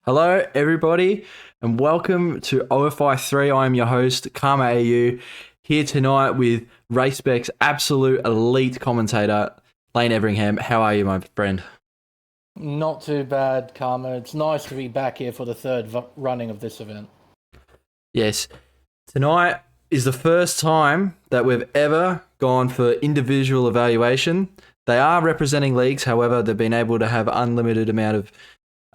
Hello, everybody, and welcome to OFI 3. I am your host, Karma AU, here tonight with RaceBec's absolute elite commentator, Lane Everingham. How are you, my friend? Not too bad, Karma. It's nice to be back here for the third running of this event. Yes, tonight is the first time that we've ever gone for individual evaluation. They are representing leagues, however, they've been able to have unlimited amount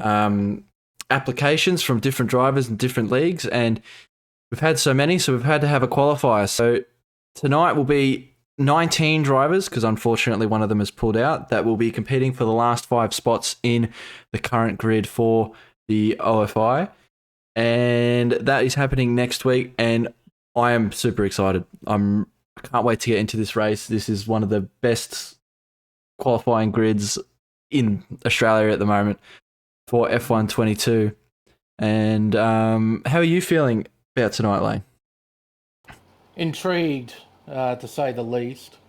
of applications from different drivers and different leagues, and we've had so many, so we've had to have a qualifier. So tonight will be 19 drivers, because unfortunately one of them has pulled out, that will be competing for the last 5 spots in the current grid for the OFI, and that is happening next week, and I am super excited. I can't wait to get into this race. This is one of the best qualifying grids in Australia at the moment for F1 22. And how are you feeling about tonight, Lane? Intrigued, to say the least.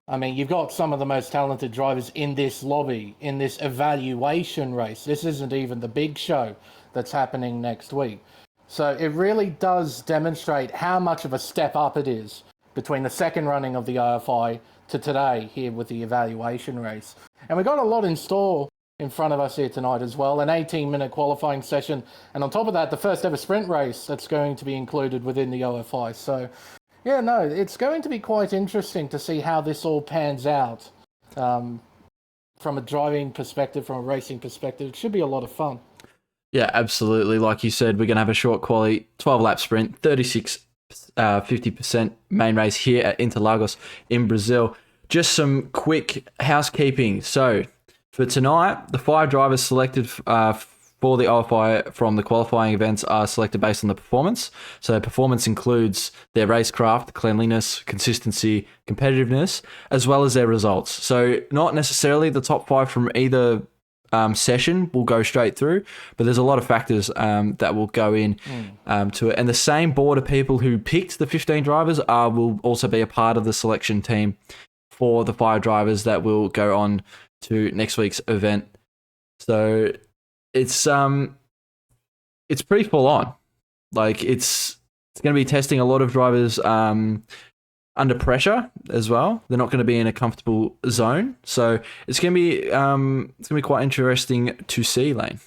I mean, you've got some of the most talented drivers in this lobby, in this evaluation race. This isn't even the big show that's happening next week. So it really does demonstrate how much of a step up it is between the second running of the OFI to today here with the evaluation race. And we've got a lot in store in front of us here tonight as well, an 18-minute qualifying session, and on top of that, the first ever sprint race that's going to be included within the OFI. So, yeah, no, it's going to be quite interesting to see how this all pans out from a driving perspective, from a racing perspective. It should be a lot of fun. Yeah, absolutely. Like you said, we're going to have a short quali, 12-lap sprint, 36, 50% main race here at Interlagos in Brazil. Just some quick housekeeping. So, for tonight, the 5 drivers selected for the OFI from the qualifying events are selected based on the performance. So performance includes their racecraft, cleanliness, consistency, competitiveness, as well as their results. So not necessarily the top 5 from either session will go straight through, but there's a lot of factors that will go in to it. And the same board of people who picked the 15 drivers will also be a part of the selection team for the 5 drivers that will go on to next week's event. So it's pretty full on. Like it's going to be testing a lot of drivers under pressure as well. They're not going to be in a comfortable zone. So it's going to be quite interesting to see, Lane.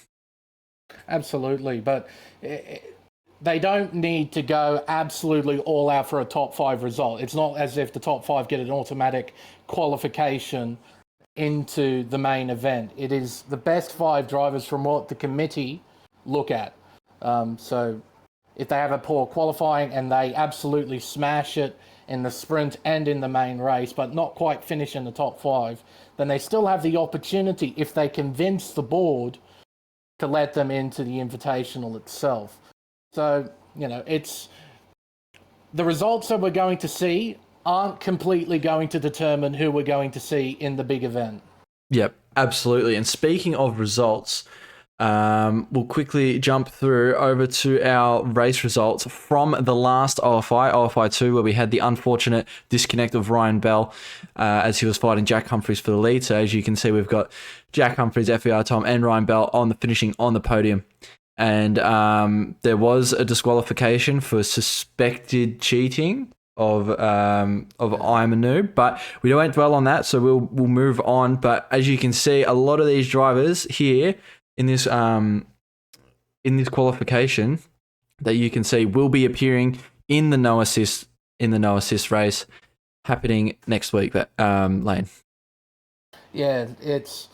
Absolutely, but they don't need to go absolutely all out for a top 5 result. It's not as if the top 5 get an automatic qualification into the main event. It is the best 5 drivers from what the committee look at. So if they have a poor qualifying and they absolutely smash it in the sprint and in the main race, but not quite finish in the top 5, then they still have the opportunity, if they convince the board, to let them into the Invitational itself. So, it's the results that we're going to see aren't completely going to determine who we're going to see in the big event. Yep, absolutely. And speaking of results, we'll quickly jump through over to our race results from the last OFI 2, where we had the unfortunate disconnect of Ryan Bell as he was fighting Jack Humphries for the lead. So as you can see, we've got Jack Humphries, FER Tom, and Ryan Bell finishing on the podium. And there was a disqualification for suspected cheating of I'm a noob, but we won't dwell on that, so we'll move on. But as you can see, a lot of these drivers here in this qualification that you can see will be appearing in the no assist race happening next week. But Lane, yeah, it's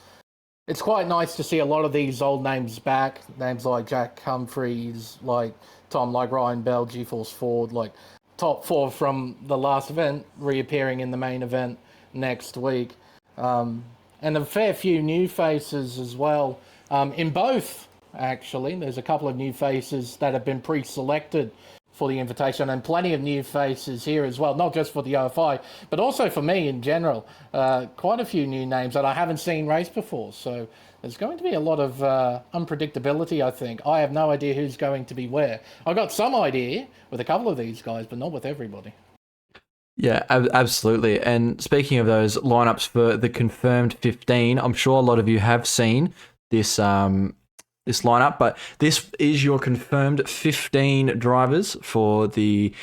quite nice to see a lot of these old names back. Names like Jack Humphries, like Tom, like Ryan Bell, GeForce Ford, like top 4 from the last event reappearing in the main event next week. And a fair few new faces as well. In both, actually, there's a couple of new faces that have been pre-selected for the invitation, and plenty of new faces here as well, not just for the OFI, but also for me in general. Quite a few new names that I haven't seen race before, so there's going to be a lot of unpredictability, I think. I have no idea who's going to be where. I've got some idea with a couple of these guys, but not with everybody. Yeah, absolutely. And speaking of those lineups for the confirmed 15, I'm sure a lot of you have seen this this lineup, but this is your confirmed 15 drivers for the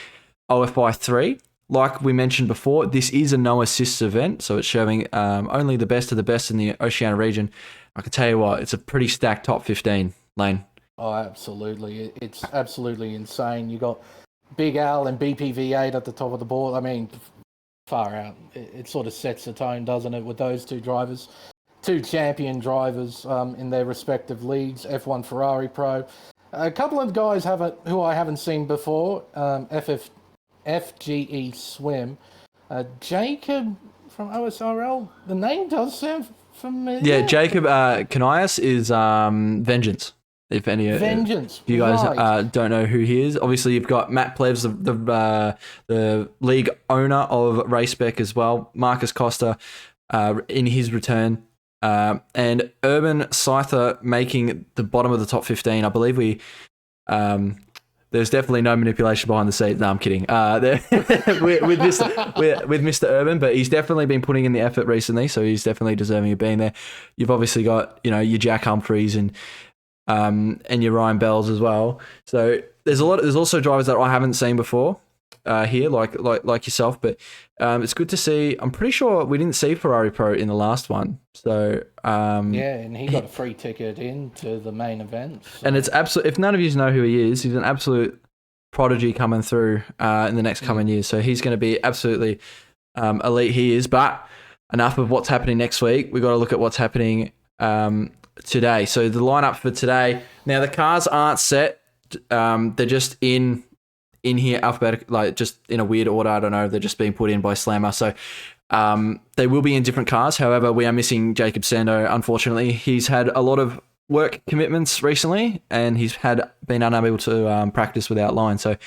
OFI 3. Like we mentioned before, this is a no assists event, so it's showing only the best of the best in the Oceania region. I can tell you what, it's a pretty stacked top 15, Lane. Oh, absolutely. It's absolutely insane. You got Big Al and BPV8 at the top of the board. I mean, far out. It sort of sets the tone, doesn't it, with those two drivers? Two champion drivers in their respective leagues, F1 Ferrari Pro. A couple of guys who I haven't seen before, FGE Swim. Jacob from OSRL, the name does sound familiar. Yeah, Jacob Canias is Vengeance. If any Vengeance. If you guys right. don't know who he is, obviously you've got Matt Plevs, the league owner of RaceBec as well, Marcus Costa in his return, and Urban Scyther making the bottom of the top 15. I believe there's definitely no manipulation behind the scenes. No, I'm kidding. With Mr. Urban, but he's definitely been putting in the effort recently, so he's definitely deserving of being there. You've obviously got your Jack Humphreys and your Ryan Bells as well. So there's also drivers that I haven't seen before here, like yourself. But it's good to see. I'm pretty sure we didn't see Ferrari Pro in the last one. So and he got a free ticket into the main event. So. And it's absolute. If none of you know who he is, he's an absolute prodigy coming through in the next coming years. So he's going to be absolutely elite. He is. But enough of what's happening next week. We've got to look at what's happening today. So the lineup for today. Now the cars aren't set. They're just in here alphabetical, like just in a weird order. I don't know. They're just being put in by Slammer. So they will be in different cars. However, we are missing Jacob Sando. Unfortunately, he's had a lot of work commitments recently, and he's been unable to practice without line. So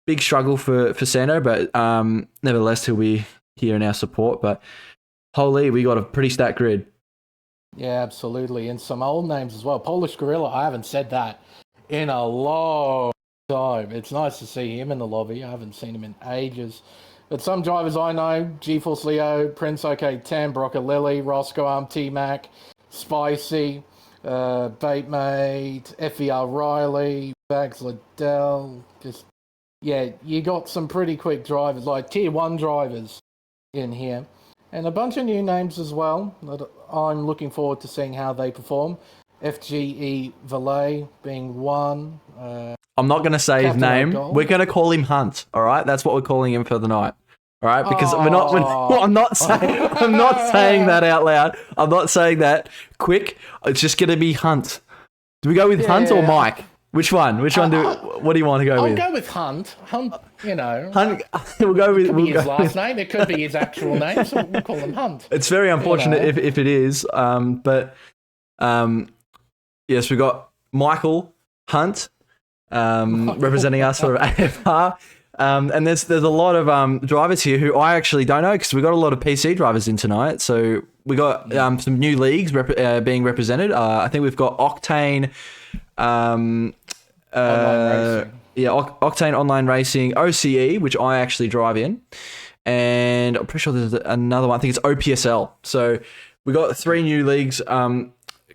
big struggle for Sando, but nevertheless, he'll be here in our support. But holy, we got a pretty stacked grid. Yeah, absolutely. And some old names as well. Polish Gorilla, I haven't said that in a long time. It's nice to see him in the lobby. I haven't seen him in ages. But some drivers I know, GeForce Leo, Prince OK10, Broccolilli, Roscoe Arm, T-Mac, Spicy, Batemate, FVR Riley, Bags Liddell. You got some pretty quick drivers, like Tier 1 drivers in here. And a bunch of new names as well that I'm looking forward to seeing how they perform. FGE Valet being one. I'm not going to say his name. We're going to call him Hunt. All right, that's what we're calling him for the night. All right, because I'm not saying that out loud. I'm not saying that quick. It's just going to be Hunt. Do we go with Hunt or Mike? Which one? What do you want to go with? I'll go with Hunt. Hunt, Hunt. We'll go with. It could be his last name. It could be his actual name. So we'll call him Hunt. It's very unfortunate if it is. But yes, we got Michael Hunt representing us for AFR. And there's a lot of drivers here who I actually don't know, because we got a lot of PC drivers in tonight. So we got some new leagues being represented. I think we've got Octane. Octane Online Racing, OCE, which I actually drive in, and I'm pretty sure there's another one. I think it's OPSL. So we got 3 new leagues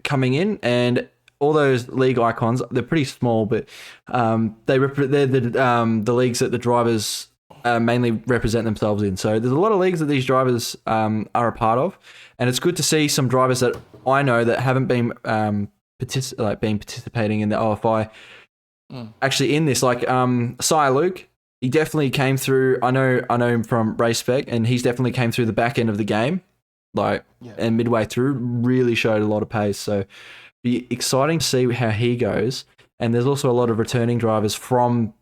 coming in, and all those league icons, they're pretty small, but they're the leagues that the drivers mainly represent themselves in. So there's a lot of leagues that these drivers are a part of, and it's good to see some drivers that I know that haven't been participating in the OFI actually in this. Like Sire Luke, he definitely came through. I know him from RaceSpec, and he's definitely came through the back end of the game, and midway through really showed a lot of pace. So be exciting to see how he goes. And there's also a lot of returning drivers from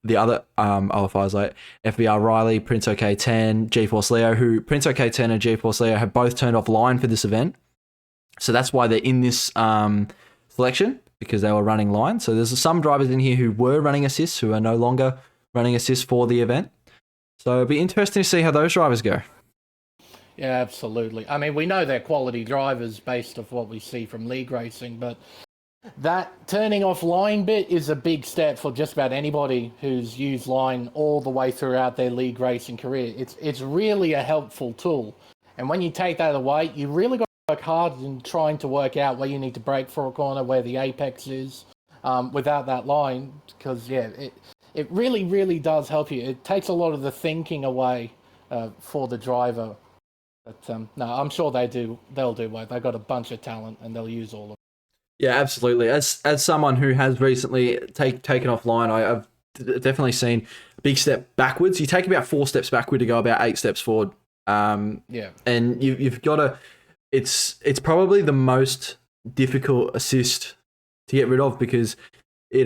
the other OFIs, like FBR Riley, Prince OK10, GeForce Leo, who Prince OK10 and GeForce Leo have both turned off line for this event. So that's why they're in this selection, because they were running line. So there's some drivers in here who were running assists who are no longer running assists for the event. So it'll be interesting to see how those drivers go. Yeah, absolutely. I mean, we know they're quality drivers based off what we see from league racing, but that turning off line bit is a big step for just about anybody who's used line all the way throughout their league racing career. It's really a helpful tool. And when you take that away, you really got work hard in trying to work out where you need to brake for a corner, where the apex is, without that line, because it really, really does help you. It takes a lot of the thinking away for the driver. But no, I'm sure they'll do well. They've got a bunch of talent and they'll use all of it. Yeah, absolutely. As someone who has recently taken offline, I've definitely seen a big step backwards. You take about 4 steps backward to go about 8 steps forward. And you've got to. It's probably the most difficult assist to get rid of, because it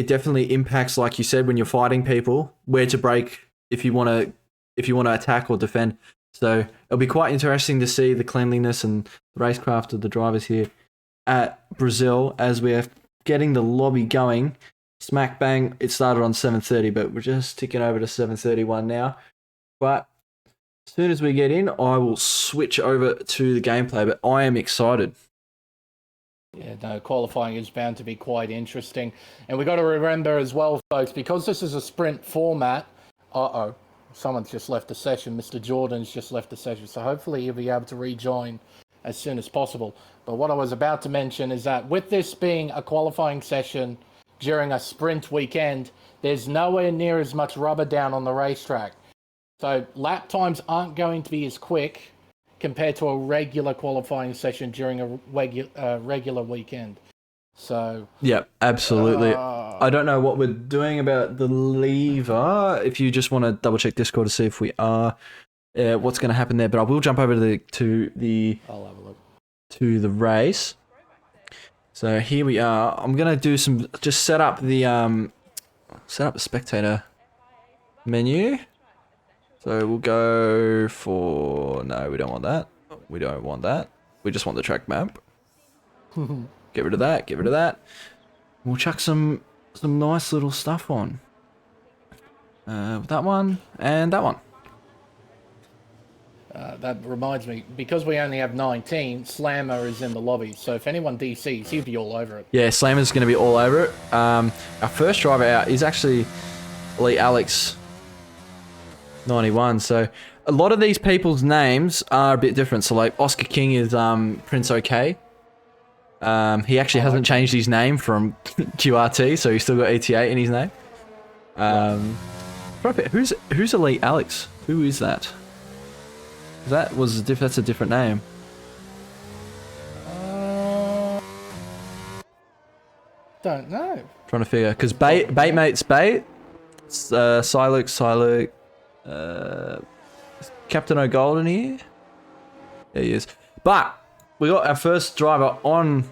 definitely impacts, like you said, when you're fighting people, where to brake if you want to attack or defend. So it'll be quite interesting to see the cleanliness and the racecraft of the drivers here at Brazil as we're getting the lobby going. Smack bang, it started on 7:30, but we're just ticking over to 7:31 now. But as soon as we get in, I will switch over to the gameplay, but I am excited. Yeah, no, qualifying is bound to be quite interesting. And we've got to remember as well, folks, because this is a sprint format, someone's just left the session. Mr. Jordan's just left the session, so hopefully he'll be able to rejoin as soon as possible. But what I was about to mention is that with this being a qualifying session during a sprint weekend, there's nowhere near as much rubber down on the racetrack. So lap times aren't going to be as quick compared to a regular qualifying session during a regular weekend. So yeah, absolutely. I don't know what we're doing about the lever. If you just want to double check Discord to see if we are, what's going to happen there. But I will jump over to the I'll have a look to the race. So here we are. I'm going to do just set up the spectator menu. So we'll go for, no, we don't want that. We don't want that. We just want the track map. Get rid of that. Get rid of that. We'll chuck some nice little stuff on. That one and that one. That reminds me, because we only have 19, Slammer is in the lobby. So if anyone DCs, he'll be all over it. Yeah, Slammer's going to be all over it. Our first driver out is actually Elite Alex 91. So a lot of these people's names are a bit different. So like Oscar King is Prince OK. He actually hasn't changed his name from QRT, so he's still got ETA in his name. Who's Elite Alex? Who is that? That's a different name. Don't know. Trying to figure, because Baitmate's Bait, Siluk, is Captain O'Golden here? There he is. But we got our first driver on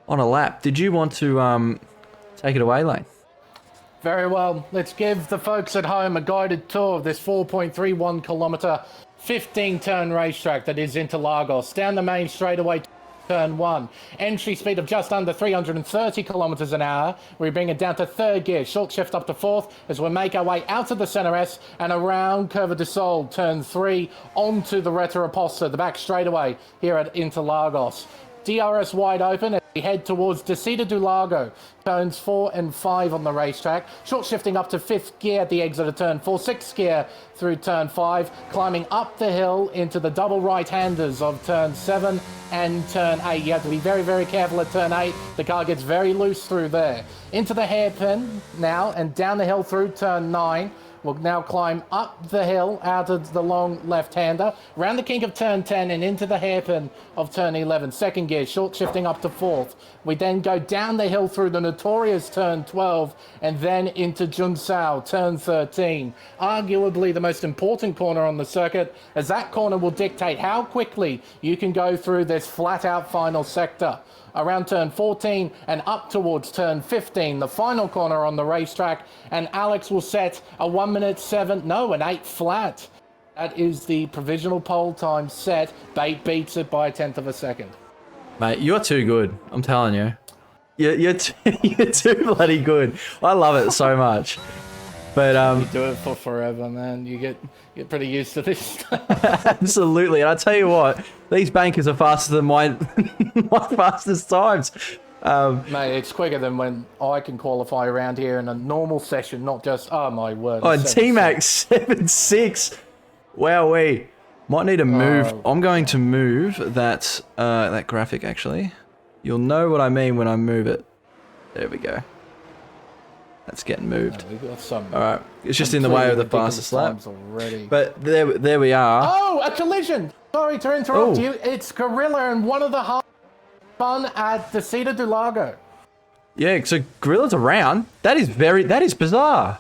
a lap. Did you want to take it away, Lane? Very well. Let's give the folks at home a guided tour of this 4.31 kilometre, 15-turn racetrack that is Interlagos. Down the main straightaway, turn 1. Entry speed of just under 330 kilometres an hour. We bring it down to third gear. Short shift up to fourth as we make our way out of the Centre S and around Curva de Sol, turn 3, onto the Retoroposta, the back straightaway here at Interlagos. DRS wide open as we head towards Descida do Lago, turns 4 and 5 on the racetrack. Short shifting up to 5th gear at the exit of turn 4, 6th gear through turn 5, climbing up the hill into the double right-handers of turn 7 and turn 8. You have to be very, very careful at turn 8. The car gets very loose through there. Into the hairpin now and down the hill through turn 9. We'll now climb up the hill out of the long left-hander, round the kink of turn 10 and into the hairpin of turn 11. Second gear, short shifting up to 4th. We then go down the hill through the notorious turn 12 and then into Junsao, turn 13. Arguably the most important corner on the circuit, as that corner will dictate how quickly you can go through this flat-out final sector. Around turn 14 and up towards turn 15, the final corner on the racetrack, and Alex will set a an 8 flat. That is the provisional pole time set. Bait beats it by a 1/10 of a second. Mate, you're too good. I'm telling you. You're too bloody good. I love it so much. But you do it for forever, man. You get pretty used to this stuff. Absolutely. And I tell you what, these bankers are faster than my fastest times. Mate, it's quicker than when I can qualify around here in a normal session, not just, oh my word. Oh, T-Max 7.6. Wowee. Might need to move. I'm going to move that that graphic, actually. You'll know what I mean when I move it. There we go. That's getting moved. We've got some. All right. It's just in the way of the fastest lap. Already. But there we are. Oh, a collision! Sorry to interrupt you. It's Gorilla and one of the half fun at the Cedar do Lago. Yeah, so Gorilla's around. That is bizarre.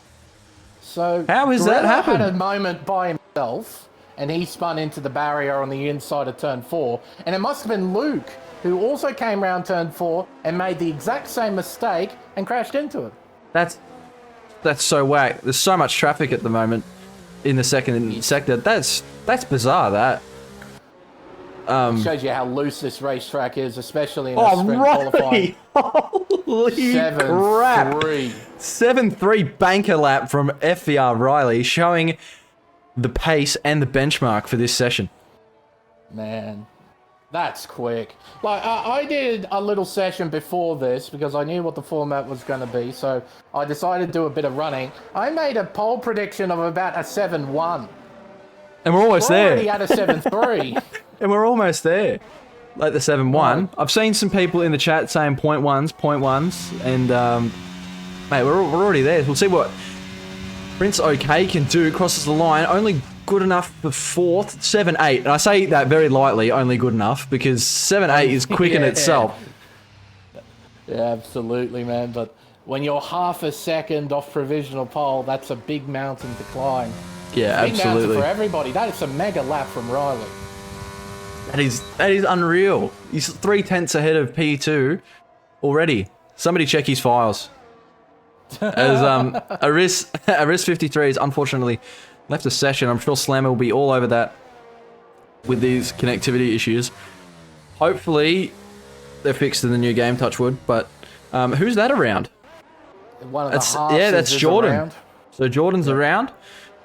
So how has Gorilla that happened? Had a moment by himself, and he spun into the barrier on the inside of turn 4, and it must have been Luke who also came around turn 4 and made the exact same mistake and crashed into it. That's so whack. There's so much traffic at the moment in the second sector. That's bizarre. That. It shows you how loose this racetrack is, especially in a sprint qualifying. Holy crap! 7-3 banker lap from FVR Riley, showing the pace and the benchmark for this session. Man, that's quick. Like, I did a little session before this because I knew what the format was going to be, so I decided to do a bit of running. I made a pole prediction of about a 7-1. And we're almost there. Already at a 7-3. And we're almost there. Like the 7-1. I've seen some people in the chat saying point ones, and mate, we're already there. We'll see what Prince OK can do. Crosses the line, only good enough for 4th. 7-8, and I say that very lightly, only good enough, because 7-8 is quick in itself. Yeah, absolutely, man. But when you're half a second off provisional pole, that's a big mountain to climb. Yeah, big absolutely. Mountain for everybody. That is a mega lap from Riley. That is unreal. He's 3/10 ahead of P2 already. Somebody check his files. As Aris 53 has unfortunately left the session. I'm sure Slammer will be all over that with these connectivity issues. Hopefully they're fixed in the new game, touch wood. But who's that around? One of the that's Jordan. Around. So Jordan's around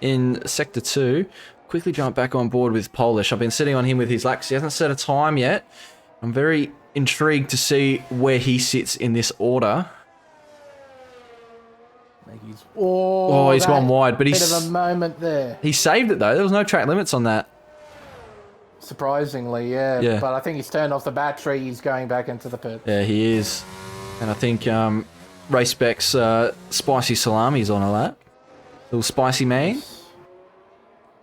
in Sector 2. Quickly jump back on board with Polish. I've been sitting on him with his laps. He hasn't set a time yet. I'm very intrigued to see where he sits in this order. He's gone wide, but bit of a moment there. He saved it though. There was no track limits on that. Surprisingly, yeah. But I think he's turned off the battery. He's going back into the pit. Yeah, he is. And I think Racebeck's spicy salami's on a lap. Little spicy man.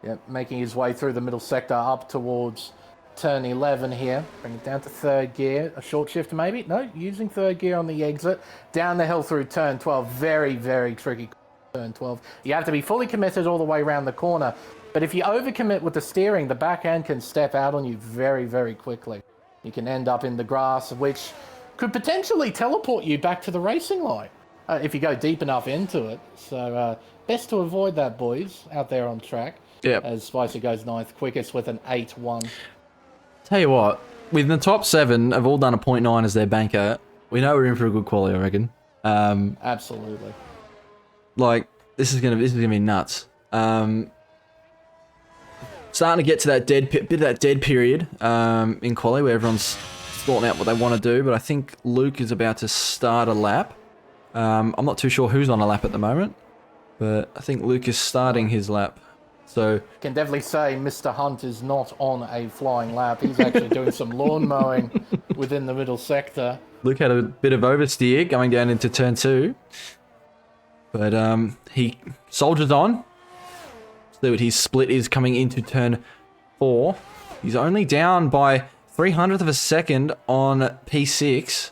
Yep, making his way through the middle sector up towards turn 11 here. Bring it down to 3rd gear. A short shift maybe? No, using 3rd gear on the exit. Down the hill through turn 12. Very, very tricky turn 12. You have to be fully committed all the way around the corner. But if you overcommit with the steering, the back end can step out on you very, very quickly. You can end up in the grass, which could potentially teleport you back to the racing line if you go deep enough into it. So best to avoid that, boys, out there on track. Yep. As Spicy goes 9th quickest with an 8-1. Tell you what, with the top 7 have all done a 0.9 as their banker, we know we're in for a good quality, I reckon. Absolutely. Like, this is gonna be nuts. Starting to get to that bit of that dead period in quali where everyone's sorting out what they want to do, but I think Luke is about to start a lap. I'm not too sure who's on a lap at the moment, but I think Luke is starting his lap. So can definitely say Mr. Hunt is not on a flying lap. He's actually doing some lawn mowing within the middle sector. Luke had a bit of oversteer going down into turn 2. But he soldiers on. See what his split is coming into turn 4. He's only down by 300th of a second on P6.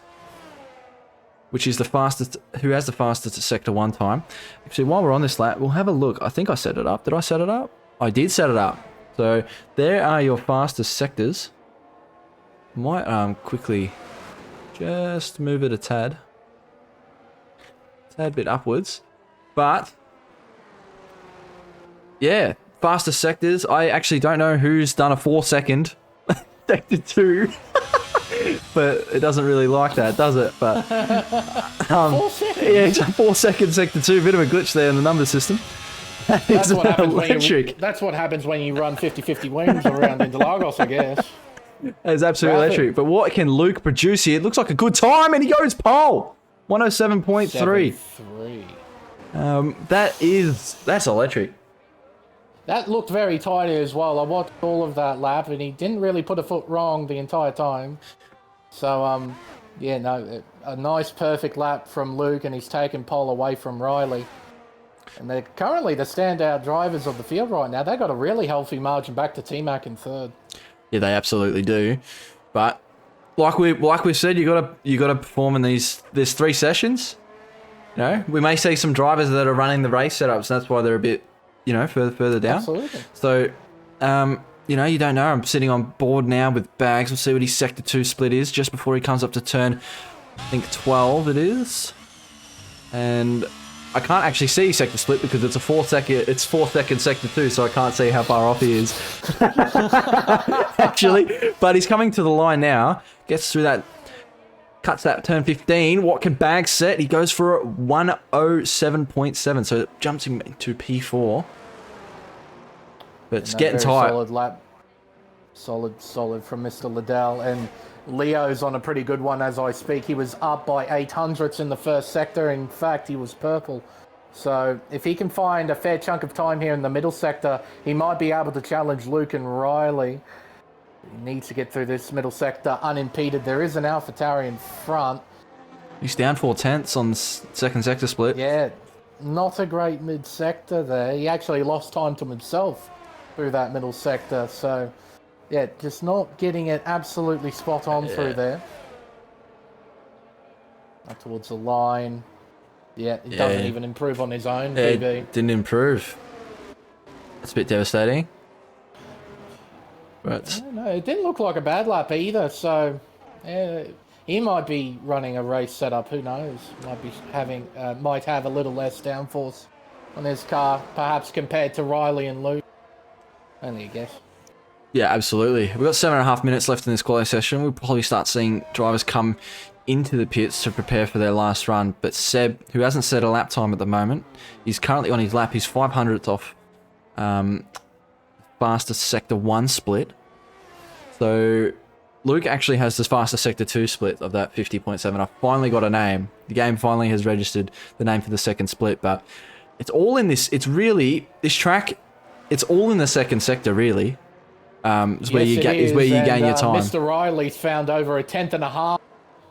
Which is the fastest, who has the fastest sector 1 time. Actually, while we're on this lap, we'll have a look. I think I set it up. Did I set it up? I did set it up. So there are your fastest sectors. Might quickly just move it a tad bit upwards. But yeah, fastest sectors. I actually don't know who's done a 4-second sector 2. But it doesn't really like that, does it? But 4 seconds. Yeah, it's a 4-second sector 2. Bit of a glitch there in the number system. That's what happens when you run 50-50 wings around Interlagos, I guess. It's absolutely electric. But what can Luke produce here? It looks like a good time, and he goes pole. 107.3. That's electric. That looked very tidy as well. I watched all of that lap, and he didn't really put a foot wrong the entire time. So, yeah, no, a nice perfect lap from Luke, and he's taken pole away from Riley. And they're currently the standout drivers of the field right now. They've got a really healthy margin back to T-Mac in third. Yeah, they absolutely do. But like we said, you gotta perform in these. There's 3 sessions. You know, we may see some drivers that are running the race setups. And that's why they're a bit, you know, further down. Absolutely. So, you know, you don't know. I'm sitting on board now with Bags. We'll see what his sector 2 split is just before he comes up to turn, I think 12 it is. And I can't actually see sector split because it's a 4-second sector 2, so I can't see how far off he is. Actually, but he's coming to the line now. Gets through that, cuts that turn 15. What can Bags set? He goes for a 107.7, so it jumps him into P4. But it's getting tight. Solid lap. Solid from Mr. Liddell. And Leo's on a pretty good one as I speak. He was up by 800ths in the first sector. In fact, he was purple. So if he can find a fair chunk of time here in the middle sector, he might be able to challenge Luke and Riley. He needs to get through this middle sector unimpeded. There is an AlphaTauri in front. He's down 4/10 on the second sector split. Yeah, not a great mid-sector there. He actually lost time to himself through that middle sector. So, yeah, just not getting it absolutely spot on through there. Up towards the line. Yeah, it doesn't even improve on his own, Yeah, BB. didn't improve. That's a bit devastating. But No, it didn't look like a bad lap either, so yeah, he might be running a race setup, who knows? Might have a little less downforce on his car, perhaps compared to Riley and Luke. Only a guess. yeah, absolutely. We've got 7.5 minutes left in this qualifying session. We'll probably start seeing drivers come into the pits to prepare for their last run. But Seb, who hasn't set a lap time at the moment, he's currently on his lap. He's 500th off fastest sector 1 split. So Luke actually has the fastest sector 2 split of that 50.7. I finally got a name. The game finally has registered the name for the second split, but it's all in this. It's really this track. It's all in the second sector, really. Is where you gain your time. Mr. Riley's found over a 10.5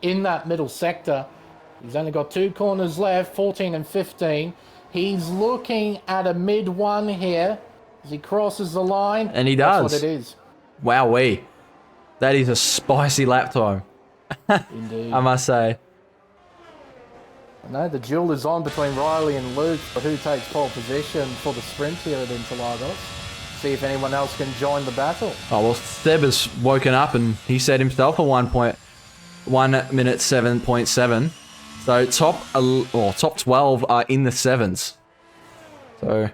in that middle sector. He's only got 2 corners left, 14 and 15. He's looking at a mid 1 here as he crosses the line. And he does. That's what it is. Wowee. That is a spicy lap time. Indeed. I must say. No, the duel is on between Riley and Luke for who takes pole position for the sprint here at Interlagos. See if anyone else can join the battle. Oh, well, Seb has woken up and he set himself a 1 minute 7.7. So top 12 are in the 7s. So,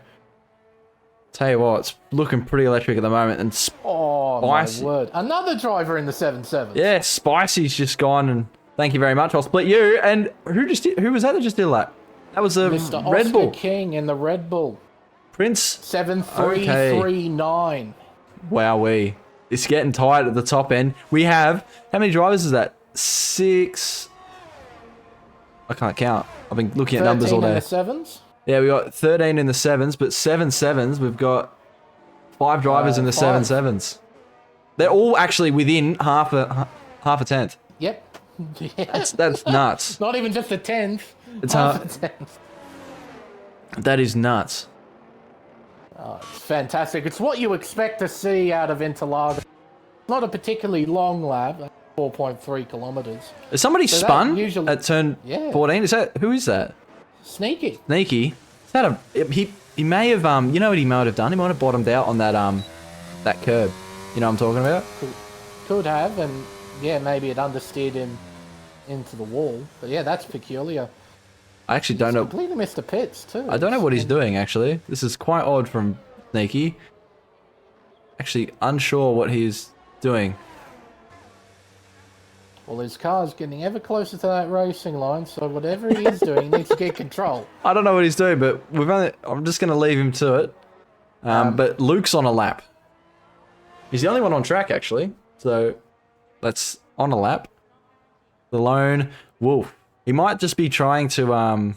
tell you what, it's looking pretty electric at the moment. And Spicy. My word. Another driver in the 7.7. Yeah, Spicy's just gone and thank you very much. I'll split you. And who was that just did a lap? That was a Mr. Red Oscar Bull. King in the Red Bull. Prince. 7.339. Wowee. It's getting tight at the top end. We have, how many drivers is that? 6. I can't count. I've been looking at numbers all day. 13 in the 7s? Yeah, we got 13 in the 7s, but 7 7s. We've got 5 drivers in the 7 7s. They're all actually within half a tenth. Yep. Yeah. That's nuts. Not even just a tenth. It's half a tenth. That is nuts. Oh, it's fantastic. It's what you expect to see out of Interlagos. Not a particularly long lap, 4.3 kilometers. Is somebody spun at turn 14? Who is that? Sneaky. Sneaky. Is that he may have you know what he might have done? He might have bottomed out on that that curb. You know what I'm talking about? Could have, and yeah, maybe it understeered him into the wall. But yeah, that's peculiar. I actually don't know. Completely missed the pits too. I don't know what he's doing actually. This is quite odd from Sneaky. Actually unsure what he's doing. Well, his car's getting ever closer to that racing line, so whatever he is doing, he needs to get control. I don't know what he's doing, but I'm just going to leave him to it. But Luke's on a lap. He's the only one on track, actually. So, that's on a lap. The lone wolf. He might just be trying to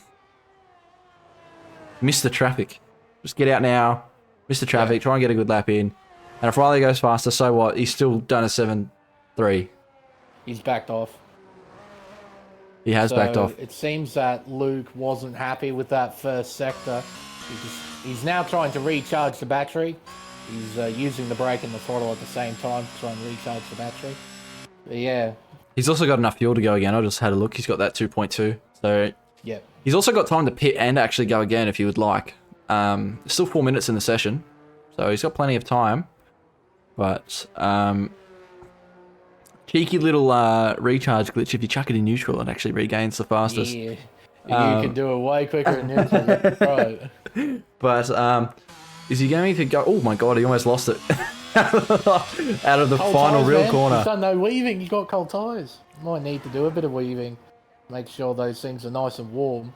miss the traffic. Just get out now. Mr. Traffic, try and get a good lap in. And if Riley goes faster, so what? He's still done a 7.3. He's backed off. He has backed off. It seems that Luke wasn't happy with that first sector. He's now trying to recharge the battery. He's using the brake and the throttle at the same time to try and recharge the battery. But yeah. He's also got enough fuel to go again. I just had a look. He's got that 2.2. So Yeah. he's also got time to pit and actually go again if he would like. Still 4 minutes in the session. So he's got plenty of time. But cheeky little recharge glitch. If you chuck it in neutral, it actually regains the fastest. Yeah. You can do it way quicker in neutral. Right. But is he going to go? Oh my god, he almost lost it. Out of the Cold final tyres, real man. corner. You've done no weaving. You got cold tyres. Might need to do a bit of weaving. Make sure those things are nice and warm.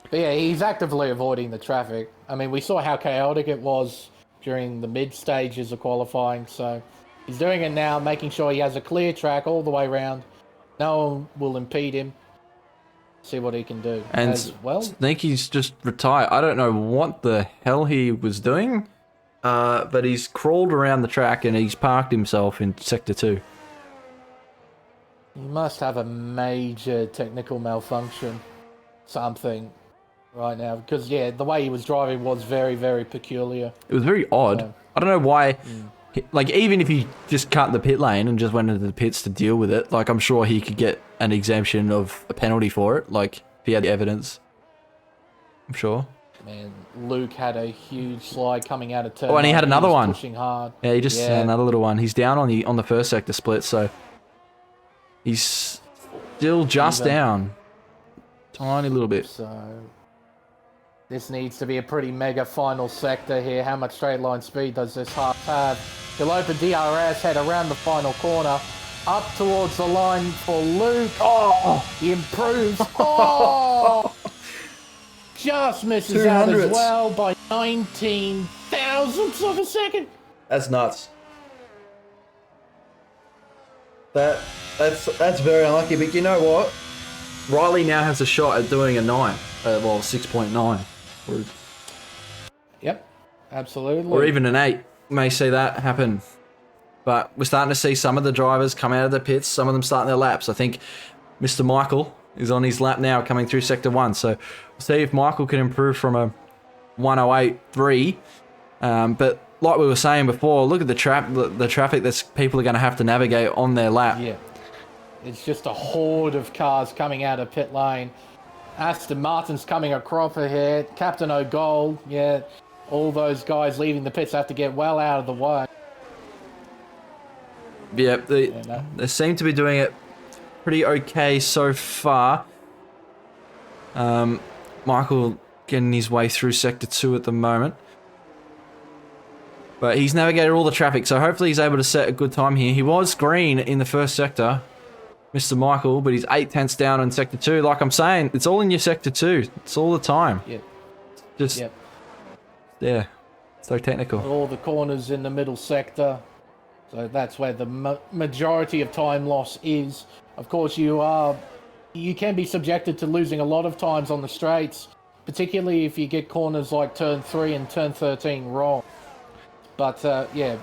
But yeah, he's actively avoiding the traffic. I mean, we saw how chaotic it was during the mid stages of qualifying. So he's doing it now, making sure he has a clear track all the way around. No one will impede him. See what he can do. And as well. Sneaky's just retired. I don't know what the hell he was doing, but he's crawled around the track and he's parked himself in Sector 2. He must have a major technical malfunction. Something. Right now, because yeah, the way he was driving was very, very peculiar. It was very odd. Yeah. I don't know why. Like, even if he just cut the pit lane and just went into the pits to deal with it, like, I'm sure he could get an exemption of a penalty for it. Like, if he had the evidence, I'm sure. Man, Luke had a huge slide coming out of turn. Oh, and he had another one. Pushing hard. Yeah, he just another little one. He's down on the first sector split, so he's still just down, tiny little bit. So this needs to be a pretty mega final sector here. How much straight line speed does this half have? He'll open DRS, head around the final corner, up towards the line for Luke. Oh, he improves. Oh, just misses out as well by 19 thousandths of a second. That's nuts. That's very unlucky. But you know what? Riley now has a shot at doing a 9. Well, 6.9. Yep, absolutely. Or even an 8. May see that happen. But we're starting to see some of the drivers come out of the pits, some of them starting their laps. I think Mr. Michael is on his lap now coming through Sector 1. So we'll see if Michael can improve from a 108.3. But like we were saying before, look at the traffic that people are going to have to navigate on their lap. Yeah. It's just a horde of cars coming out of pit lane. Aston Martin's coming across here. Captain O'Gold, yeah. All those guys leaving the pits have to get well out of the way. Yeah, they seem to be doing it pretty okay so far. Michael getting his way through Sector 2 at the moment. But he's navigated all the traffic, so hopefully he's able to set a good time here. He was green in the first sector, Mr. Michael, but he's 8 tenths down in Sector 2. Like I'm saying, it's all in your Sector 2. It's all the time. Yep. Just, yeah, so technical. All the corners in the middle sector. So that's where the majority of time loss is. Of course, you can be subjected to losing a lot of times on the straights, particularly if you get corners like turn 3 and turn 13 wrong. But yeah,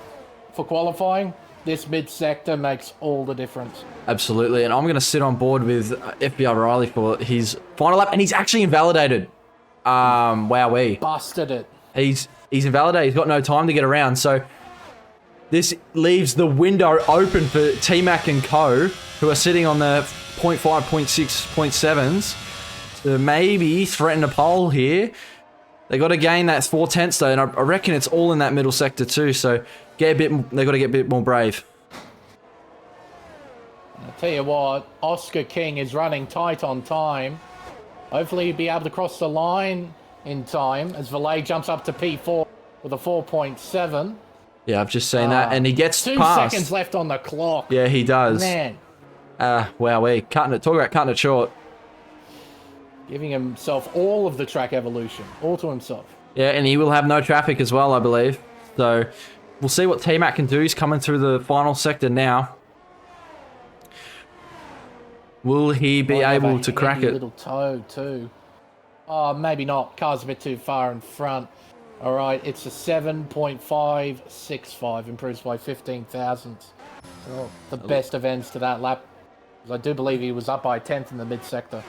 for qualifying, this mid-sector makes all the difference. Absolutely, and I'm going to sit on board with FBI Riley for his final lap, and he's actually invalidated. Wowee. Busted it. He's invalidated. He's got no time to get around, so this leaves the window open for T-Mac and co, who are sitting on the 0.5, 0.6, 0.7s, to maybe threaten a pole here. They got to gain that 4 tenths though, and I reckon it's all in that middle sector too. So they got to get a bit more brave. I'll tell you what, Oscar King is running tight on time. Hopefully he'll be able to cross the line in time as Valet jumps up to P4 with a 4.7. Yeah, I've just seen that, and he gets 2 past. seconds left on the clock. Yeah, he does. Man, Wowee, talk about cutting it short. giving himself all of the track evolution, all to himself. Yeah, and he will have no traffic as well, I believe. So we'll see what T-Mac can do. He's coming through the final sector now. Will he be able to crack it? Little toe too. Oh, maybe not. Car's a bit too far in front. All right, it's a 7.565, improves by 15 thousandths. So the best of ends to that lap. I do believe he was up by a tenth in the mid-sector.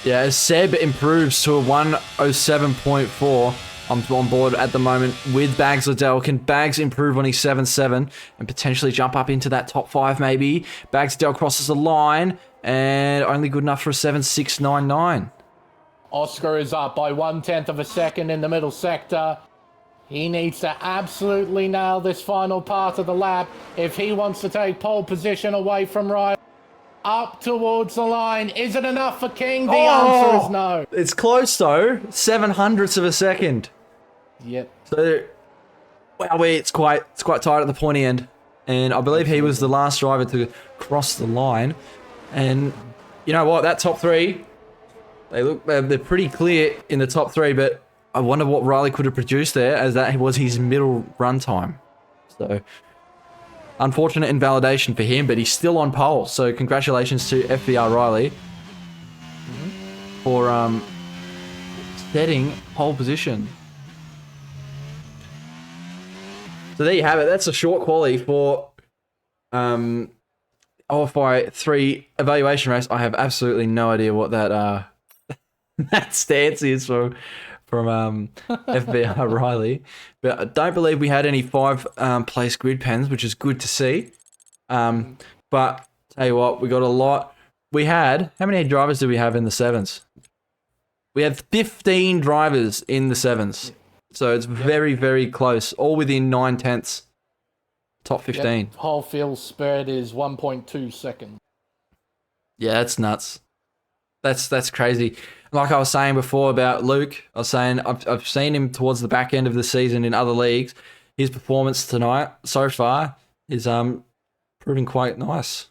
Yeah, as Seb improves to a 107.4. I'm on board at the moment with Bags Liddell. Can Bags improve on his 7.7 and potentially jump up into that top 5 maybe? Bags Liddell crosses the line and only good enough for a 7.699. Oscar is up by 1/10 of a second in the middle sector. He needs to absolutely nail this final part of the lap if he wants to take pole position away from Riley. Up towards the line. Is it enough for King? The answer is no. It's close though. 700ths of a second. Yep. So, wow, it's quite tight at the pointy end. And I believe he was the last driver to cross the line. And you know what? That top 3, they're pretty clear in the top 3, but I wonder what Riley could have produced there, as that was his middle run time. So, unfortunate invalidation for him, but he's still on pole. So, congratulations to FBR Riley for setting pole position. So there you have it. That's a short quali for OFI 3 evaluation race. I have absolutely no idea what that that stance is from FBR Riley, but I don't believe we had any 5 place grid pens, which is good to see. But tell you what, we got a lot. We had, how many drivers did we have in the 7s? We had 15 drivers in the 7s. So it's very, very close, all within 9/10. Top 15. Yep. Whole field spread is 1.2 seconds. Yeah, that's nuts. That's crazy. Like I was saying before about Luke, I was saying I've seen him towards the back end of the season in other leagues. His performance tonight so far is proving quite nice.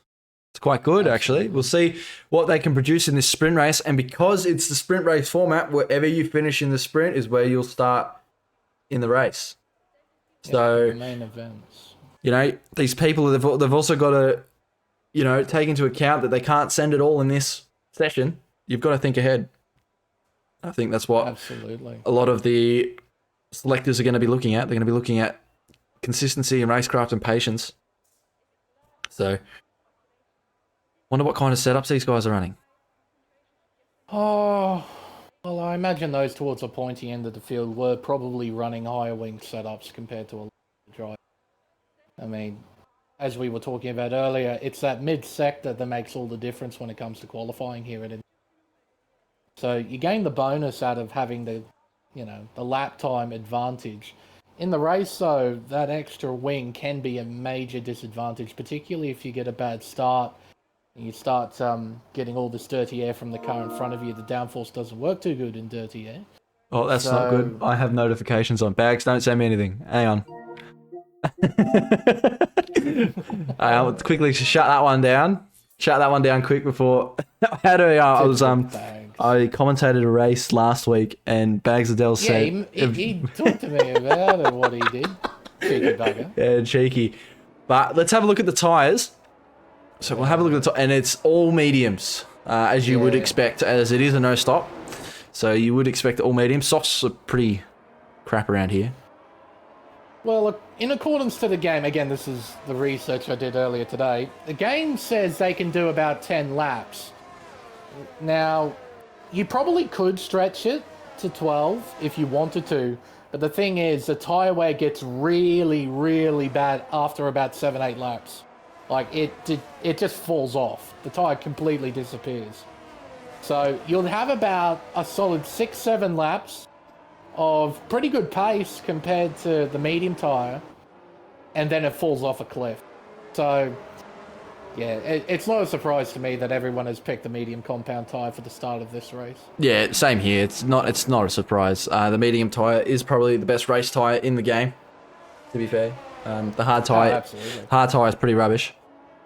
It's quite good, actually. We'll see what they can produce in this sprint race, and because it's the sprint race format, wherever you finish in the sprint is where you'll start in the race. So the main events. You know, these people, they've also got to, you know, take into account that they can't send it all in this session. You've got to think ahead. I think that's what absolutely a lot of the selectors are going to be looking at. They're going to be looking at consistency and racecraft and patience. So, wonder what kind of setups these guys are running. Oh, well, I imagine those towards the pointy end of the field were probably running higher wing setups compared to a drive. I mean, as we were talking about earlier, it's that mid-sector that makes all the difference when it comes to qualifying here. So you gain the bonus out of having the, you know, the lap time advantage. In the race, though, that extra wing can be a major disadvantage, particularly if you get a bad start and you start getting all this dirty air from the car in front of you. The downforce doesn't work too good in dirty air. Oh, that's not good. I have notifications on. Bags, don't send me anything. Hang on. I'll quickly shut that one down. Shut that one down quick before. How do I was I commentated a race last week, and Bags Liddell said he talked to me about it, what he did. Cheeky bugger. Yeah, cheeky. But let's have a look at the tyres. So we'll have a look at the and it's all mediums, as you would expect, as it is a no stop. So you would expect all mediums. Softs are pretty crap around here. Well, look, in accordance to the game, again, this is the research I did earlier today, the game says they can do about 10 laps. Now, you probably could stretch it to 12 if you wanted to, but the thing is, the tyre wear gets really, really bad after about 7-8 laps. Like, it just falls off. The tyre completely disappears. So, you'll have about a solid 6-7 laps of pretty good pace compared to the medium tyre, and then it falls off a cliff. So, yeah, it's not a surprise to me that everyone has picked the medium compound tyre for the start of this race. Yeah, same here. It's not a surprise. The medium tyre is probably the best race tyre in the game, to be fair. The hard tyre, is pretty rubbish.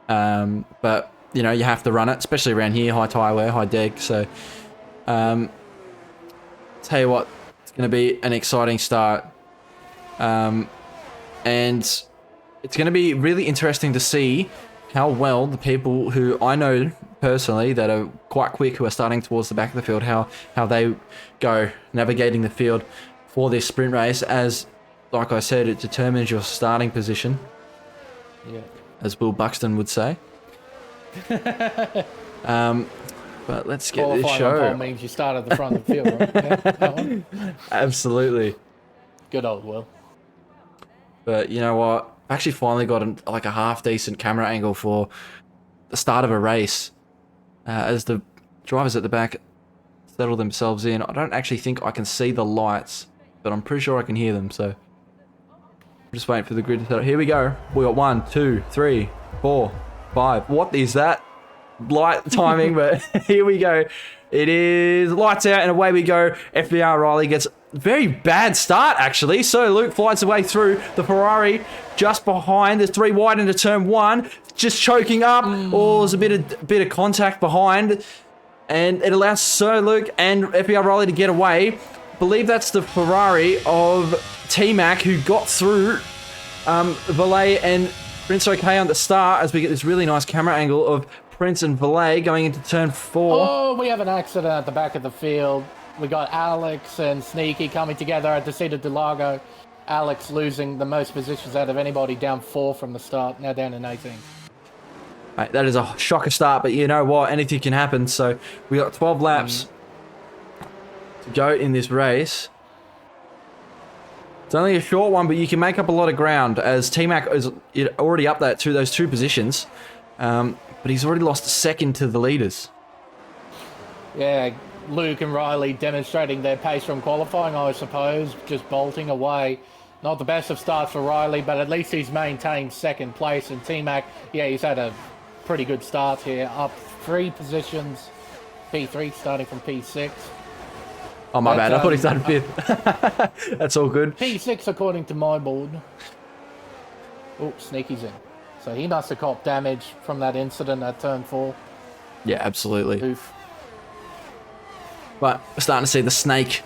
But, you know, you have to run it, especially around here, high tyre wear, high deg. So, tell you what, going to be an exciting start, and it's going to be really interesting to see how well the people who I know personally that are quite quick, who are starting towards the back of the field, how they go navigating the field for this sprint race, as, like I said, it determines your starting position, Yeah. as Will Buxton would say. But let's get this Qualifying on pole show. means you start at the front of the field, right? Yeah, that one. Absolutely. Good old Will. But you know what? I've actually finally got like a half decent camera angle for the start of a race, as the drivers at the back settle themselves in. I don't actually think I can see the lights, but I'm pretty sure I can hear them. So I'm just waiting for the grid to settle. Here we go. We got 1, 2, 3, 4, 5. What is that? Light timing, but here we go. It is lights out and away we go. FBR Riley gets very bad start actually. So Luke flies away through the Ferrari just behind. There's 3 wide into turn 1, just choking up. Oh, there's a bit of contact behind, and it allows Sir Luke and FBR Riley to get away. I believe that's the Ferrari of T-Mac who got through Valet and Prince OK on the start, as we get this really nice camera angle of Prince and Valet going into turn 4. Oh, we have an accident at the back of the field. We got Alex and Sneaky coming together at the seat of Delago. Alex losing the most positions out of anybody, down 4 from the start, now down in 18. Right, that is a shocker start, but you know what? Anything can happen. So we got 12 laps to go in this race. It's only a short one, but you can make up a lot of ground, as T-Mac is already up that to those 2 positions. But he's already lost a second to the leaders. Yeah, Luke and Riley demonstrating their pace from qualifying, I suppose, just bolting away. Not the best of starts for Riley, but at least he's maintained second place. And T-Mac, yeah, he's had a pretty good start here, up 3 positions. P3 starting from P6. Oh, my bad. I thought he started 5th. That's all good. P6 according to my board. Oh, Sneaky's in. So he must have copped damage from that incident at turn 4. Yeah, absolutely. Oof. But we're starting to see the snake.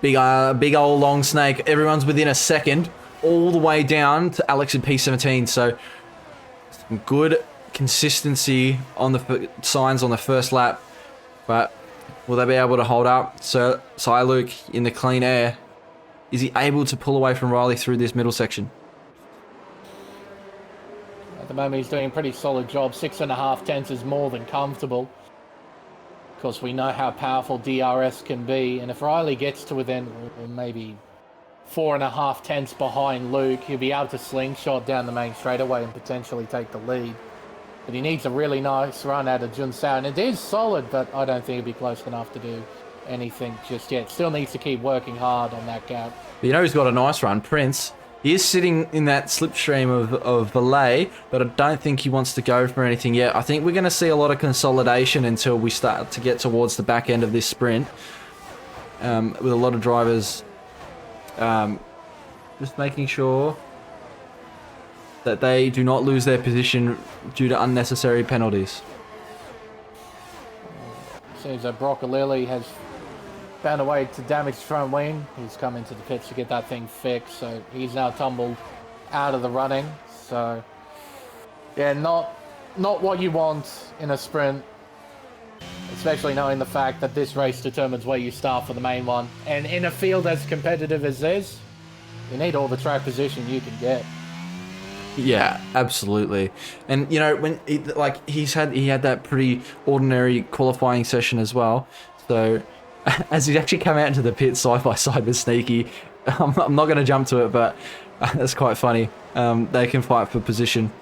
Big old long snake. Everyone's within a second, all the way down to Alex in P17. So some good consistency on the signs on the first lap. But will they be able to hold up? So Luke in the clean air. Is he able to pull away from Riley through this middle section? At the moment, he's doing a pretty solid job. 6.5 tenths is more than comfortable. Of course, we know how powerful DRS can be. And if Riley gets to within maybe 4.5 tenths behind Luke, he'll be able to slingshot down the main straightaway and potentially take the lead. But he needs a really nice run out of Junsao. And it is solid, but I don't think it'll be close enough to do anything just yet. Still needs to keep working hard on that gap. But you know who's got a nice run? Prince. He is sitting in that slipstream of Valet, but I don't think he wants to go for anything yet. I think we're going to see a lot of consolidation until we start to get towards the back end of this sprint. With a lot of drivers just making sure that they do not lose their position due to unnecessary penalties. Seems that Broccolilli has found a way to damage the front wing. He's come into the pits to get that thing fixed, so he's now tumbled out of the running. So, yeah, not what you want in a sprint, especially knowing the fact that this race determines where you start for the main one. And in a field as competitive as this, you need all the track position you can get. Yeah, absolutely. And you know, when he had that pretty ordinary qualifying session as well. So as he actually come out into the pit side by side with Sneaky, I'm not going to jump to it, but that's quite funny. They can fight for position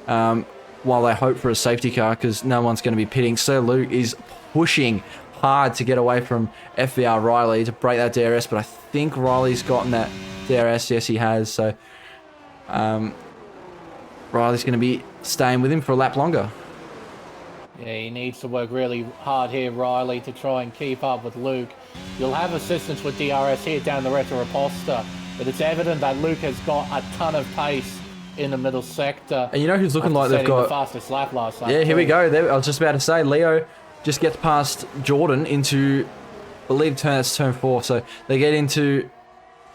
while they hope for a safety car, because no one's going to be pitting. Sir Luke is pushing hard to get away from FBR Riley to break that DRS, but I think Riley's gotten that DRS. Yes, he has. So Riley's going to be staying with him for a lap longer. Yeah, he needs to work really hard here, Riley, to try and keep up with Luke. You'll have assistance with DRS here down the Retro Reposta, but it's evident that Luke has got a ton of pace in the middle sector. And you know who's looking like they've got the fastest lap last lap. Yeah, here we go. I was just about to say, Leo just gets past Jordan into, I believe, turn 4. So they get into,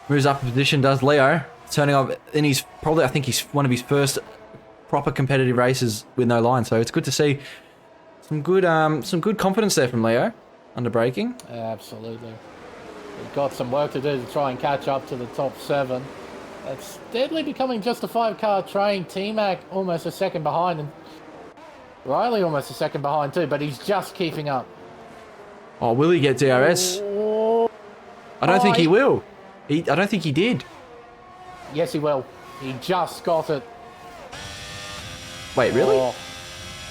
moves up a position, does Leo, turning off, and he's probably, I think he's one of his first proper competitive races with no line. So it's good to see some good confidence there from Leo under braking. Absolutely. We've got some work to do to try and catch up to the top 7. It's steadily becoming just a 5-car train. T-Mac almost a second behind, and Riley almost a second behind too, but he's just keeping up. Oh, will he get DRS? I don't think he will. I don't think he did. Yes, he will. He just got it. Wait, really? Oh,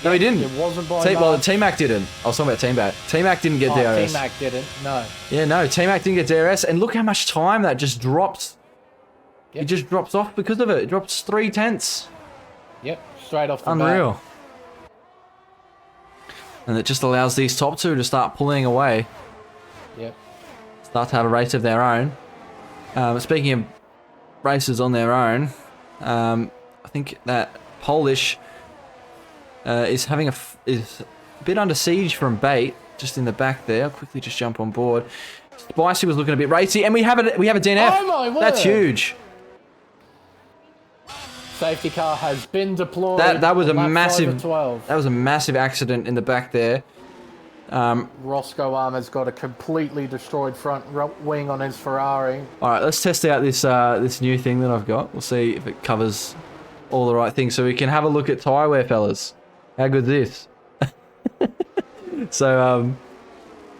No, he didn't. it wasn't by Well, much. T-Mac didn't. I was talking about T-Mac. T-Mac didn't get DRS. T-Mac didn't, no. Yeah, no, T-Mac didn't get DRS. And look how much time that just drops. Yep. It just drops off because of it. It drops 0.3. Yep, straight off the Unreal. bat. And it just allows these top 2 to start pulling away. Yep. Start to have a race of their own. Speaking of races on their own, I think that Polish is is a bit under siege from Bait, just in the back there. I'll quickly just jump on board. Spicy was looking a bit racy, and we have a DNF. Oh my word! That's huge. Safety car has been deployed. That was a on lap massive 12. That was a massive accident in the back there. Roscoe Armour's got a completely destroyed front wing on his Ferrari. All right, let's test out this new thing that I've got. We'll see if it covers all the right things, so we can have a look at tyre wear, fellas. How good's this? So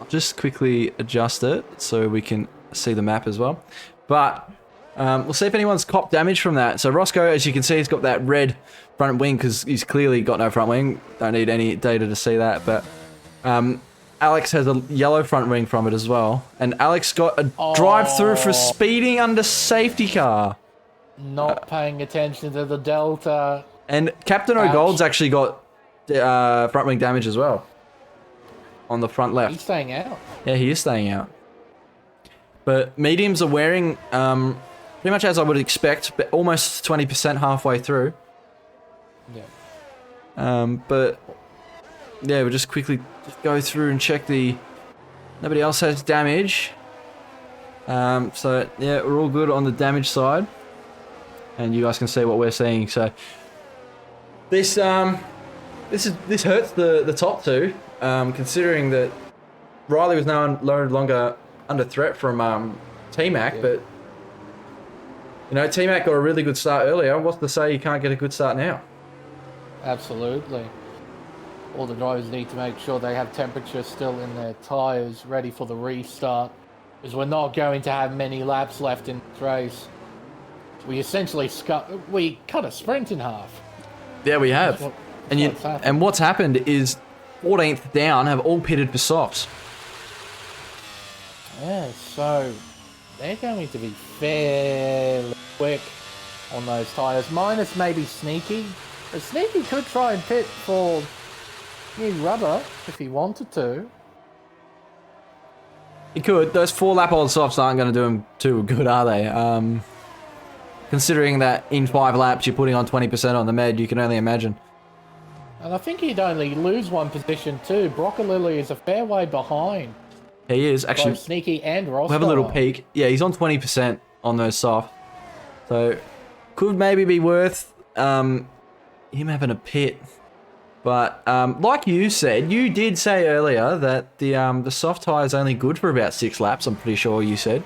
I'll just quickly adjust it so we can see the map as well. But we'll see if anyone's copped damage from that. So Roscoe, as you can see, he's got that red front wing because he's clearly got no front wing. Don't need any data to see that. But Alex has a yellow front wing from it as well. And Alex got a drive-through for speeding under safety car. Not paying attention to the delta. And Captain O'Gold's actually got front wing damage as well. On the front left. He's staying out. Yeah, he is staying out. But mediums are wearing pretty much as I would expect, but almost 20% halfway through. Yeah. But yeah, we'll just quickly go through and check nobody else has damage. So yeah, we're all good on the damage side. And you guys can see what we're seeing. So this hurts the top 2. Considering that Riley was no longer under threat from T-Mac, Yeah. but you know, T-Mac got a really good start earlier. What's to say you can't get a good start now? Absolutely. All the drivers need to make sure they have temperature still in their tyres, ready for the restart, because we're not going to have many laps left in this race. We essentially cut a sprint in half. Yeah, we have. And what's happened is 14th down have all pitted for softs. Yeah, so they're going to be fairly quick on those tyres, minus maybe Sneaky. But Sneaky could try and pit for new rubber if he wanted to. He could. Those 4-lap-old softs aren't going to do him too good, are they? Considering that in 5 laps you're putting on 20% on the med, you can only imagine. And I think he'd only lose one position too. Broccolilli is a fair way behind. He is actually. Both Sneaky and Roscoe. We'll have a little peek. Yeah, he's on 20% on those soft. So, could maybe be worth him having a pit. But, like you said, you did say earlier that the soft tyre is only good for about 6 laps, I'm pretty sure you said.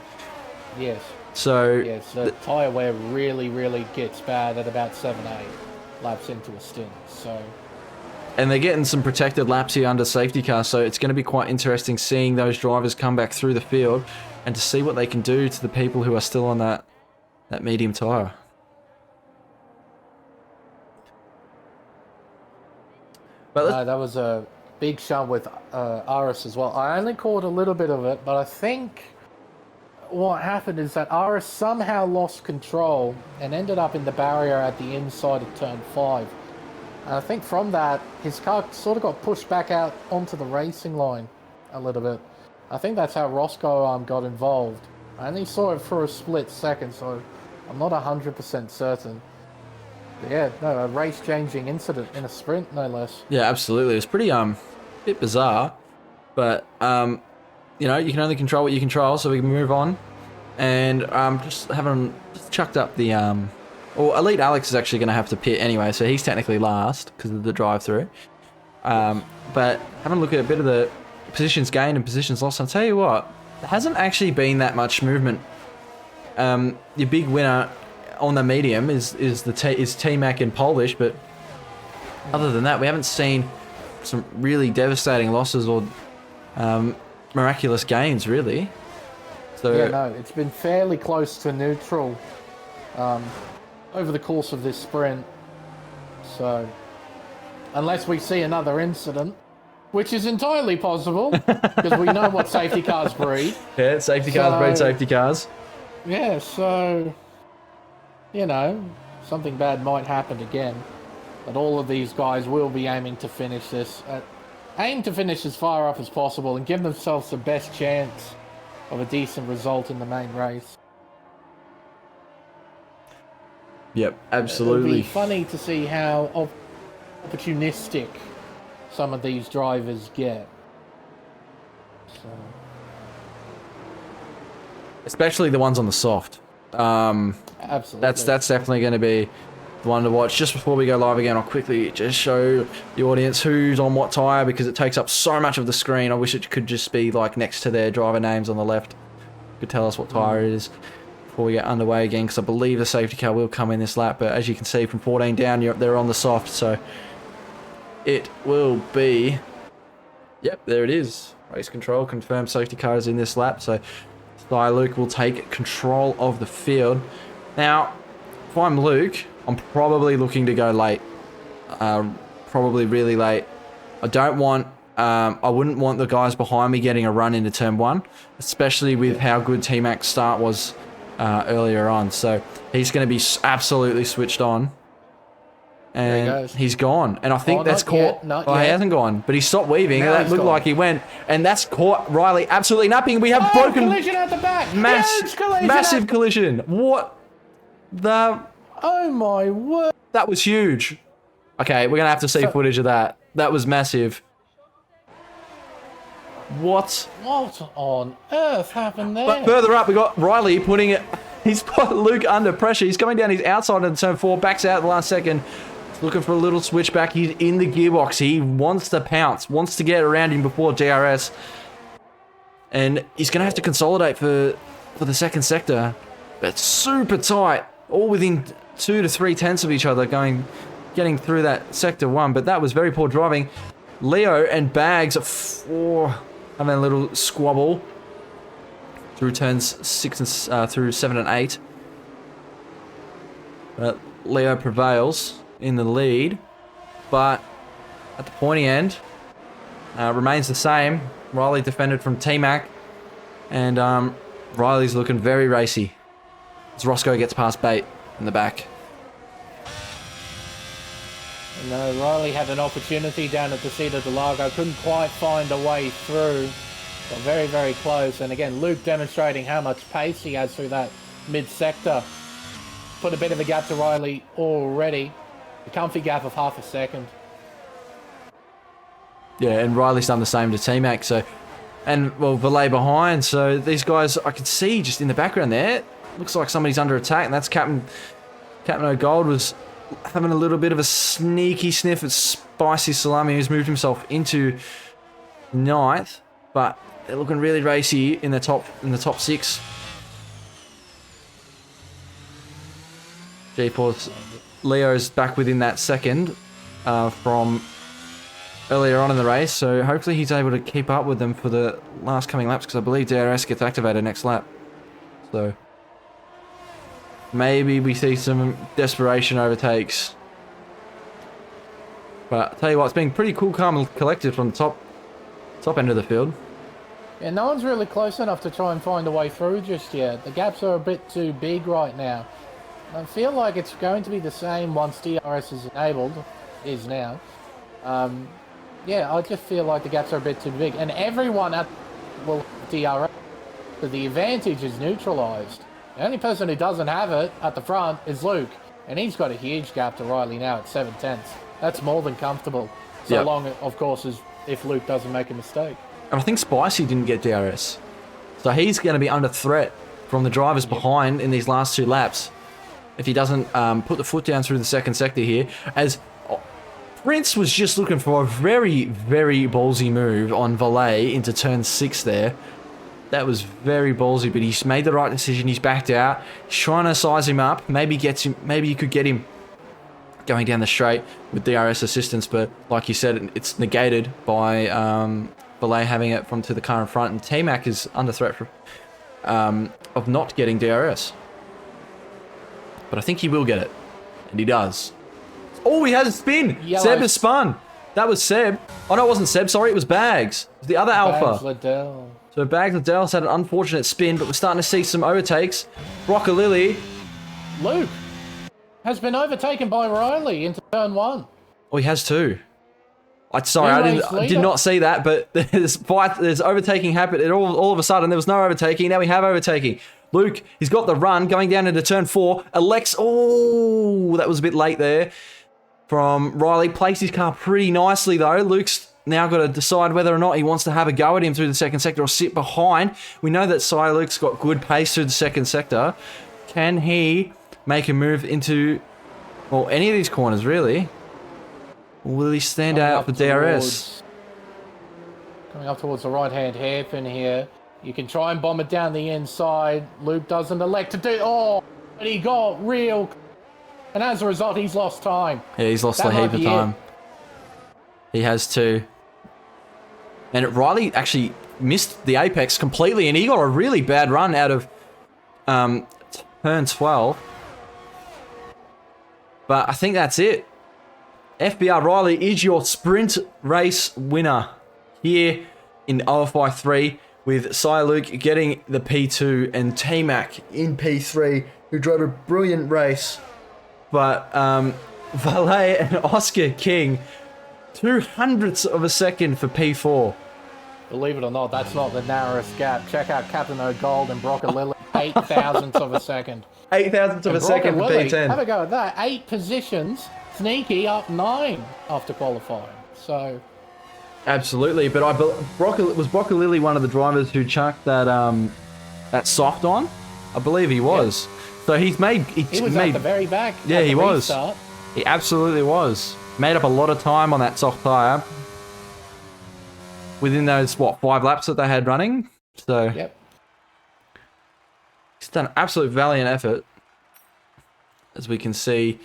Yes. So... Yes, the tyre wear really, really gets bad at about 7-8 laps into a stint, so... And they're getting some protected laps here under safety car, so it's going to be quite interesting seeing those drivers come back through the field and to see what they can do to the people who are still on that medium tyre. But No, that was a big shove with Aris as well. I only caught a little bit of it, but I think what happened is that Aris somehow lost control and ended up in the barrier at the inside of turn 5. And I think from that, his car sort of got pushed back out onto the racing line a little bit. I think that's how Roscoe got involved. I only saw it for a split second, so I'm not 100% certain. But yeah, no, a race-changing incident in a sprint, no less. yeah, absolutely. It's pretty bit bizarre, but you know, you can only control what you control, so we can move on. And just chucked up the Well, Elite Alex is actually going to have to pit anyway, so he's technically last because of the drive-through. But having a look at a bit of the positions gained and positions lost, I'll tell you what, hasn't actually been that much movement. Your big winner on the medium is T-Mac and Polish, but other than that, we haven't seen some really devastating losses or miraculous gains, really. So Yeah, no, it's been fairly close to neutral over the course of this sprint. So, unless we see another incident, which is entirely possible, because we know what safety cars breed. yeah, safety cars breed safety cars. Yeah, so, you know, something bad might happen again. But all of these guys will be aiming to finish this. Aim to finish as far up as possible and give themselves the best chance of a decent result in the main race. Yep, It'll absolutely. be funny to see how opportunistic some of these drivers get. So, Especially the ones on the soft. absolutely. That's definitely going to be the one to watch. Just before we go live again, I'll quickly just show the audience who's on what tyre, because it takes up so much of the screen. I wish it could just be like next to their driver names on the left. Could tell us what tyre it is before we get underway again, because I believe the safety car will come in this lap. But as you can see, from 14 down, they're on the soft, so it will be... Yep, there it is. Race control confirmed safety car is in this lap, so Luke will take control of the field. Now, if I'm Luke, I'm probably looking to go late. Probably really late. I don't want... I wouldn't want the guys behind me getting a run into turn 1, especially with how good T-Mac's start was earlier on. So he's going to be absolutely switched on. And he's gone. And I think that's caught... Not he yet. hasn't gone, but he stopped weaving. Now That he's looked gone. like he went. And that's caught Riley absolutely napping. We have broken... Collision at the back! Huge collision Massive collision. What the... Oh my word! That was huge. Okay, we're going to have to see footage of that. That was massive. What? What on earth happened there? But further up, we got Riley putting it... He's put Luke under pressure. He's coming down his outside of turn 4, backs out at the last second. Looking for a little switchback. He's in the gearbox. He wants to pounce, wants to get around him before DRS. And he's going to have to consolidate for the second sector. But super tight. All within 2 to 3 tenths of each other getting through that sector 1. But that was very poor driving. Leo and Bags are having a little squabble through turns 6 and through 7 and 8. But Leo prevails in the lead, but at the pointy end remains the same. Riley defended from T-Mac, and Riley's looking very racy as Roscoe gets past Bate in the back. No, Riley had an opportunity down at the Cedar de Lago, couldn't quite find a way through. Got very, very close. And again, Luke demonstrating how much pace he has through that mid-sector. Put a bit of a gap to Riley already. A comfy gap of half a second. Yeah, and Riley's done the same to T-Mac, so... And, well, Valet behind, so these guys, I can see just in the background there, looks like somebody's under attack, and that's Captain O'Gold was having a little bit of a sneaky sniff at Spicy Salami, who's moved himself into 9th, but they're looking really racy in the top 6. G-Force Leo's back within that second from earlier on in the race, so hopefully he's able to keep up with them for the last coming laps, because I believe DRS gets activated next lap. So maybe we see some desperation overtakes. But I'll tell you what, it's been pretty cool, calm and collected from the top end of the field. Yeah, no one's really close enough to try and find a way through just yet. The gaps are a bit too big right now. I feel like it's going to be the same once DRS is enabled. Is now. Yeah, I just feel like the gaps are a bit too big. And everyone will have DRS. So the advantage is neutralised. The only person who doesn't have it at the front is Luke. And he's got a huge gap to Riley now at 7 tenths. That's more than comfortable. So long, of course, as if Luke doesn't make a mistake. And I think Spicy didn't get DRS. So he's going to be under threat from the drivers behind in these last 2 laps. If he doesn't put the foot down through the second sector here, as Prince was just looking for a very, very ballsy move on Valet into turn 6 there. That was very ballsy, but he's made the right decision. He's backed out. He's trying to size him up. Maybe gets him. Maybe you could get him going down the straight with DRS assistance, but like you said, it's negated by Belay having it from to the car in front, and T-Mac is under threat for, of not getting DRS. But I think he will get it, and he does. Oh, he has a spin. Yellow. Seb has spun. That was Seb. Oh no, it wasn't Seb. Sorry, it was Bags. It was the other Alpha. Bags Liddell. So Bags Liddell's had an unfortunate spin, but we're starting to see some overtakes. Broccolilli. Luke has been overtaken by Riley into turn 1. Oh, he has too. I did not see that, but there's overtaking happened. All of a sudden, there was no overtaking. Now we have overtaking. Luke, he's got the run going down into turn 4. Alex, oh, that was a bit late there from Riley. Placed his car pretty nicely though. Luke's now got to decide whether or not he wants to have a go at him through the second sector or sit behind. We know that Cy Luke's got good pace through the second sector. Can he make a move into, well, any of these corners really? Or will he stand out for DRS? Coming up towards the right-hand hairpin here. You can try and bomb it down the inside. Luke doesn't elect to do. Oh, but he got real. And as a result, he's lost time. Yeah, he's lost a heap of time. He has too. And Riley actually missed the apex completely, and he got a really bad run out of turn 12. But I think that's it. FBR Riley is your sprint race winner here in OFI 3, with Cy Luke getting the P2 and T-Mac in P3, who drove a brilliant race. But Valet and Oscar King, 0.02 of a second for P4. Believe it or not, that's not the narrowest gap. Check out Captain O'Gold and Broccolilli, 0.08 of a second. 0.08 of a second for P10. Have a go at that. 8 positions, sneaky, up 9 after qualifying. So, absolutely, but was Broccolilli one of the drivers who chucked that soft on? I believe he was. Yep. So he was at the very back. Yeah, he was. Restart. He absolutely was. Made up a lot of time on that soft tyre. Within those, 5 laps that they had running? So, yep. He's done an absolute valiant effort. As we can see,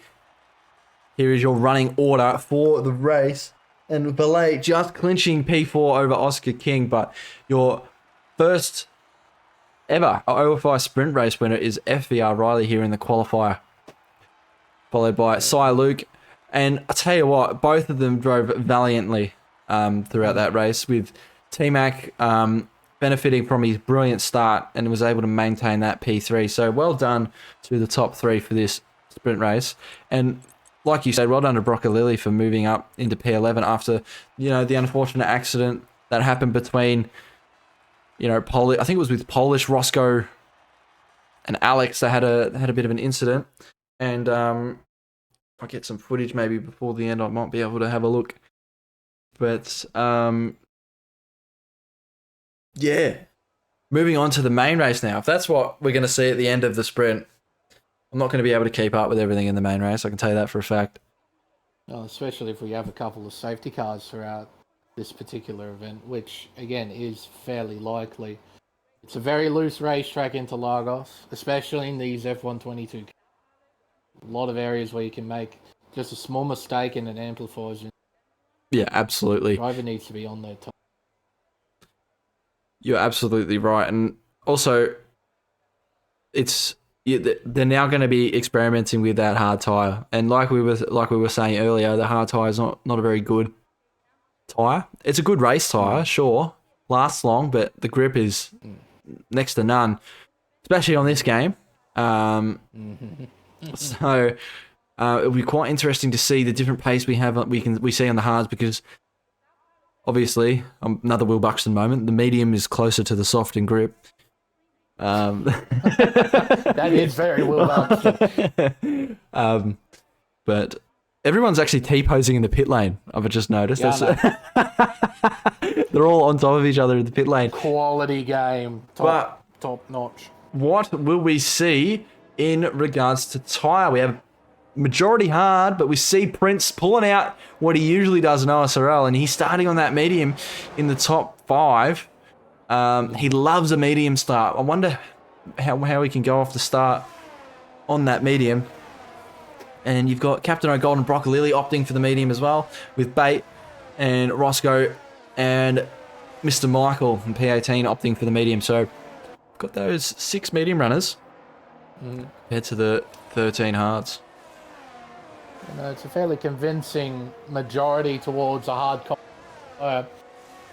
here is your running order for the race. And Belay just clinching P4 over Oscar King, but your first ever OFI sprint race winner is FVR Riley here in the qualifier, followed by Cy Luke. And I tell you what, both of them drove valiantly throughout that race, with T-Mac benefiting from his brilliant start and was able to maintain that P3. So well done to the top 3 for this sprint race. And like you said, well done to Broccolilli for moving up into P11 after, the unfortunate accident that happened between, I think it was with Polish, Roscoe, and Alex. They had a bit of an incident, and if I get some footage maybe before the end, I might be able to have a look. But yeah, moving on to the main race now. If that's what we're going to see at the end of the sprint, I'm not going to be able to keep up with everything in the main race. I can tell you that for a fact. Well, especially if we have a couple of safety cars throughout this particular event, which again is fairly likely. It's a very loose racetrack into Lagos, especially in these F122. A lot of areas where you can make just a small mistake and it amplifies. Yeah, absolutely. The driver needs to be on their top. You're absolutely right, and also, they're now going to be experimenting with that hard tire, and like we were saying earlier, the hard tire is not a very good tire. It's a good race tire, sure, lasts long, but the grip is next to none, especially on this game. So it'll be quite interesting to see the different pace we see on the hards, because obviously another Will Buxton moment. The medium is closer to the soft in grip. That is very Will Buxton. But everyone's actually T-posing in the pit lane, I've just noticed. Yeah, They're all on top of each other in the pit lane. Quality game. Top notch. What will we see in regards to tyre? We have majority hard, but we see Prince pulling out what he usually does in OSRL, and he's starting on that medium in the top 5. He loves a medium start. I wonder how he can go off the start on that medium. And you've got Captain O'Gold and Brock Lily opting for the medium as well, with Bait and Roscoe and Mr. Michael and P18 opting for the medium. So got those 6 medium runners compared to the 13 hards. It's a fairly convincing majority towards a hard fire.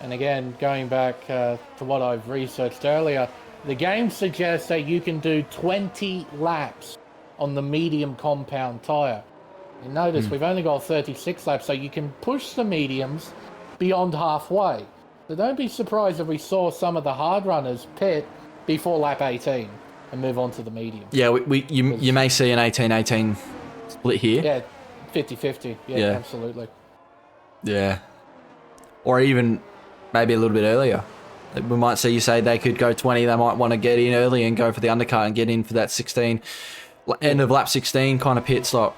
And again, going back to what I've researched earlier, the game suggests that you can do 20 laps on the medium compound tyre. You notice we've only got 36 laps, so you can push the mediums beyond halfway. So don't be surprised if we saw some of the hard runners pit before lap 18 and move on to the medium. Yeah, you may see an 18-18 split here. Yeah, 50-50. Yeah, absolutely. Yeah. Or even maybe a little bit earlier. We might see you say they could go 20. They might want to get in early and go for the undercut and get in for that 16, end of lap 16 kind of pit stop,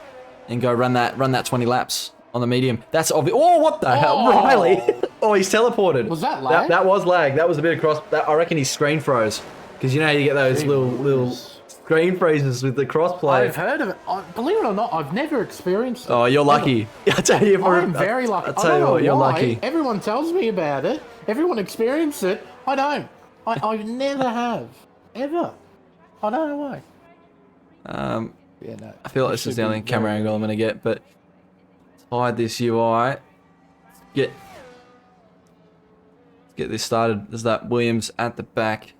and go run that 20 laps on the medium. That's obvious. Oh, what the hell, Riley? Oh, he's teleported. Was that lag? That was lag. That was a bit of cross. I reckon his screen froze, because you know you get those little screen freezes with the crossplay. I've heard of it. Believe it or not, I've never experienced it. Oh, you're lucky. I tell you, I'm very lucky. I tell you what, you're lucky. Everyone tells me about it. Everyone experienced it. I don't. I never have. Ever. I don't know why. Yeah, no. I feel like this is the only camera angle I'm going to get, but let's hide this UI. Let's get this started. There's that Williams at the back.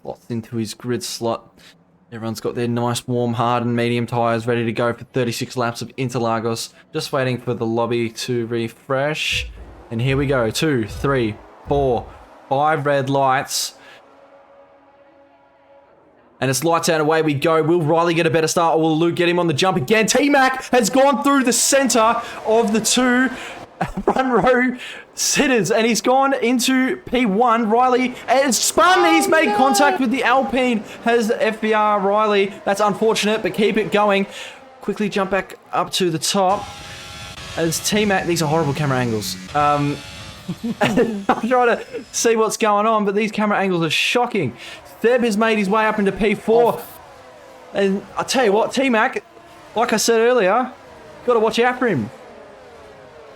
Slots into his grid slot. Everyone's got their nice, warm, hard and medium tyres ready to go for 36 laps of Interlagos. Just waiting for the lobby to refresh. And here we go. 2, 3, 4, 5 red lights. And it's lights out and away we go. Will Riley get a better start, or will Luke get him on the jump again? T-Mac has gone through the centre of the 2 front row sitters, and he's gone into P1. Riley has spun. He's made contact with the Alpine. Has FBR Riley. That's unfortunate, but keep it going. Quickly jump back up to the top. As T-Mac, these are horrible camera angles. I'm trying to see what's going on, but these camera angles are shocking. Seb has made his way up into P4. And I tell you what, T-Mac, like I said earlier, got to watch out for him.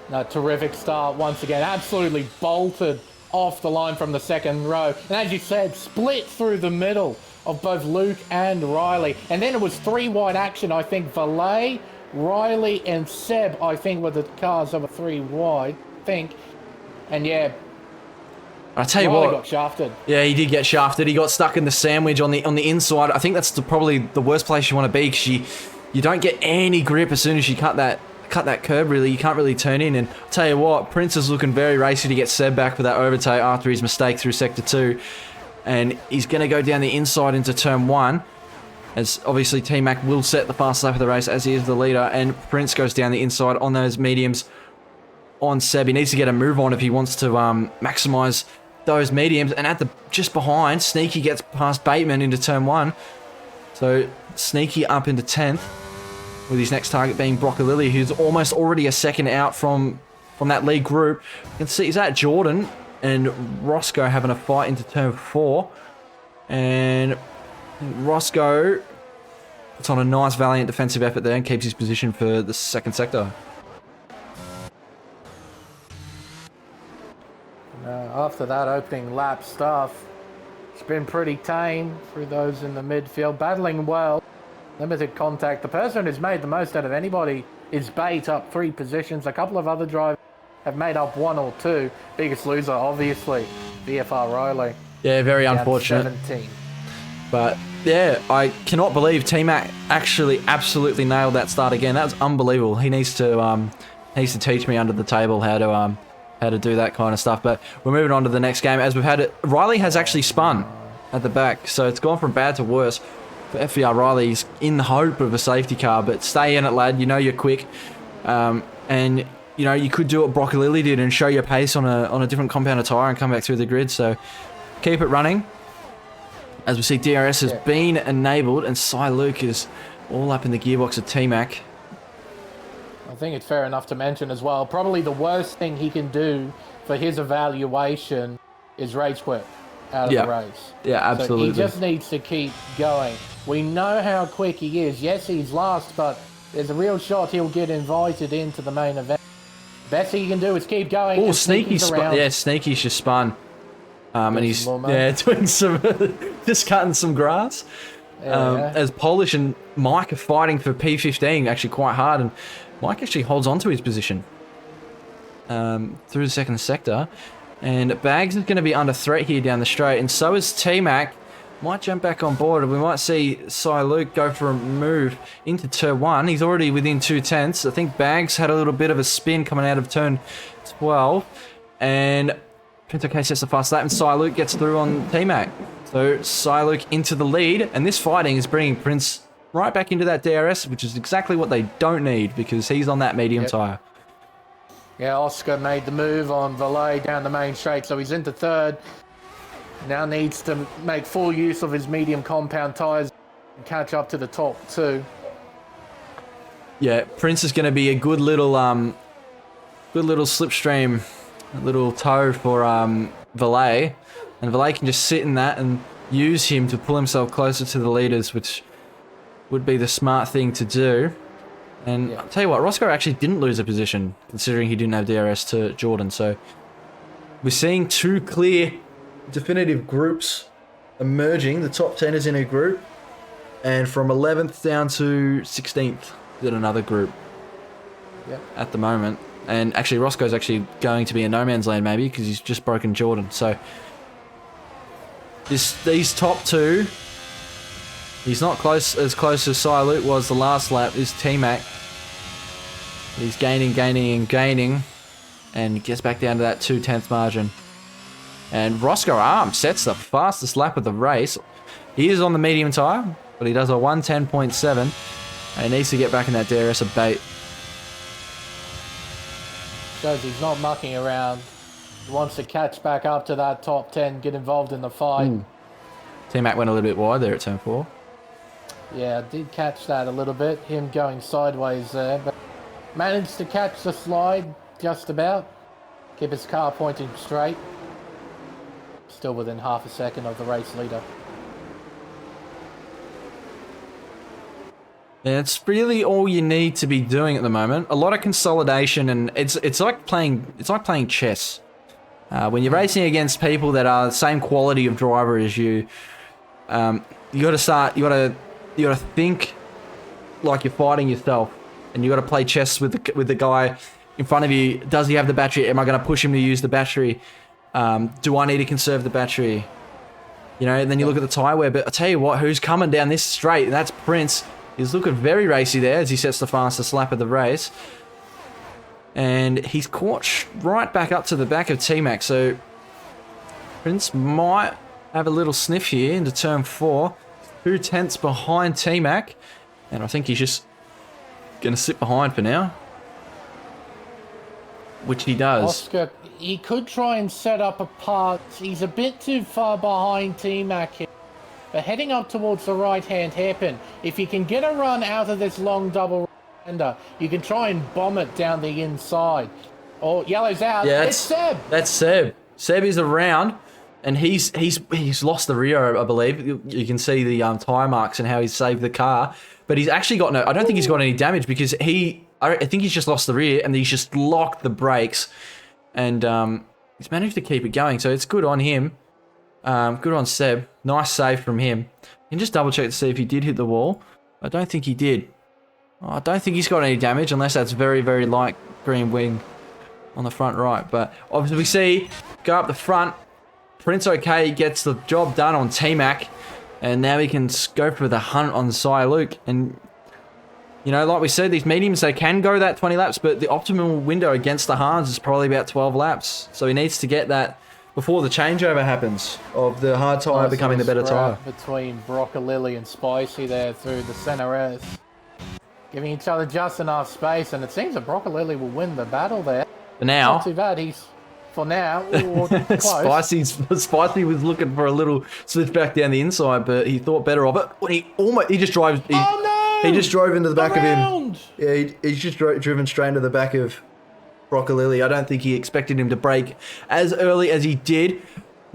No, terrific start once again. Absolutely bolted off the line from the second row. And as you said, split through the middle of both Luke and Riley. And then it was 3 wide action. I think Valet, Riley, and Seb, I think, were the cars that were 3 wide, I think. And yeah, I tell you Riley what, got shafted. Yeah, he did get shafted. He got stuck in the sandwich on the inside. I think that's probably the worst place you want to be, because you don't get any grip as soon as you cut that curb. Really, you can't really turn in. And I tell you what, Prince is looking very racy to get Seb back for that overtake after his mistake through sector 2, and he's going to go down the inside into turn 1. As obviously T-Mac will set the fast lap of the race as he is the leader, and Prince goes down the inside on those mediums on Seb. He needs to get a move on if he wants to maximise those mediums. And at the just behind, Sneaky gets past Bateman into turn 1. So Sneaky up into 10th, with his next target being Broccolilli, who's almost already a second out from that lead group. You can see is that Jordan and Roscoe having a fight into turn 4. And Roscoe puts on a nice, valiant defensive effort there and keeps his position for the second sector. After that opening lap stuff, it's been pretty tame through those in the midfield, battling well. Limited contact. The person who's made the most out of anybody is Bait, up 3 positions. A couple of other drivers have made up 1 or 2. Biggest loser, obviously, VFR Riley. Yeah, very unfortunate. 17. But yeah, I cannot believe T-Mac actually absolutely nailed that start again. That was unbelievable. He needs to teach me under the table how to do that kind of stuff. But we're moving on to the next game, as we've had it. Riley has actually spun at the back, so it's gone from bad to worse for FVR Riley. He's in the hope of a safety car, but stay in it, lad. You know you're quick, and you know you could do what Broccolilli did and show your pace on a different compounded tyre and come back through the grid. So keep it running. As we see, DRS has been enabled, and Cy Luke is all up in the gearbox of T-Mac. I think it's fair enough to mention as well, probably the worst thing he can do for his evaluation is rage quit. out of the race. Yeah, absolutely. So he just needs to keep going. We know how quick he is. Yes, he's last, but there's a real shot he'll get invited into the main event. Best he can do is keep going. Oh, Sneaky spun. Yeah, Sneaky's just spun. And he's doing some, just cutting some grass. As Polish and Mike are fighting for P15 actually quite hard, and Mike actually holds on to his position through the second sector. And Bags is going to be under threat here down the straight, and so is T-Mac. Might jump back on board, and we might see Cy Luke go for a move into turn 1. He's already within 2/10. I think Bags had a little bit of a spin coming out of turn 12, and Prince OK sets the fast lap, and Cy Luke gets through on T-Mac. So Cy Luke into the lead, and this fighting is bringing Prince right back into that DRS, which is exactly what they don't need because he's on that medium tyre. Yeah, Oscar made the move on Valet down the main straight, so he's into third. Now needs to make full use of his medium compound tyres and catch up to the top 2. Yeah, Prince is going to be a good little slipstream, a little tow for Valet, and Valet can just sit in that and use him to pull himself closer to the leaders, which would be the smart thing to do. And I'll tell you what, Roscoe actually didn't lose a position, considering he didn't have DRS to Jordan. So we're seeing 2 clear, definitive groups emerging. The top 10 is in a group, and from 11th down to 16th is in another group at the moment. And actually, Roscoe's actually going to be in no man's land maybe, because he's just broken Jordan. So these top 2, he's not as close as Cy Luke was the last lap, is T-Mac. He's gaining, and gets back down to that 2/10 margin. And Roscoe Arms sets the fastest lap of the race. He is on the medium tyre, but he does a 1:10.7, and he needs to get back in that DRS a bait. Shows he's not mucking around. He wants to catch back up to that top 10, get involved in the fight. T-Mac went a little bit wide there at turn 4. Yeah, did catch that a little bit, him going sideways there, but managed to catch the slide just about. Keep his car pointing straight. Still within half a second of the race leader. Yeah, it's really all you need to be doing at the moment. A lot of consolidation, and it's like playing chess. When you're racing against people that are the same quality of driver as you, you got to think like you're fighting yourself, and you got to play chess with the guy in front of you. Does he have the battery? Am I going to push him to use the battery? Do I need to conserve the battery? You know, and then you look at the tyre wear. But I tell you what, who's coming down this straight? And that's Prince. He's looking very racy there as he sets the fastest lap of the race. And he's caught right back up to the back of T-Mac. So Prince might have a little sniff here into turn 4. 2/10 behind T-Mac. And I think he's just going to sit behind for now. Which he does. Oscar, he could try and set up a part. He's a bit too far behind T-Mac here. But heading up towards the right-hand hairpin, if you can get a run out of this long double ender, you can try and bomb it down the inside. Oh, yellow's out. Yeah, it's Seb. That's Seb. Seb is around, and he's lost the rear, I believe. You can see the tyre marks and how he's saved the car. But he's actually got no... I don't think he's got any damage because I think he's just lost the rear and he's just locked the brakes. And he's managed to keep it going, so it's good on him. Good on Seb. Nice save from him. You can just double check to see if he did hit the wall. I don't think he did. I don't think he's got any damage unless that's very, very light green wing on the front right. But obviously we see, go up the front. Prince OK gets the job done on T-Mac. And now he can go for the hunt on Cy Luke. And, you know, like we said, these mediums, they can go that 20 laps. But the optimal window against the hards is probably about 12 laps. So he needs to get that before the changeover happens of the hard tyre becoming the better tyre. Between Broccolilli and Spicy there through the centre S. Giving each other just enough space, and it seems that Broccolilli will win the battle there. For now. Not too bad, he's, for now, close. Spicy was looking for a little switch back down the inside, but he thought better of it. When he just drove... He just drove into the back of him. Yeah, he's just driven straight into the back of Broccolilli. I don't think he expected him to brake as early as he did.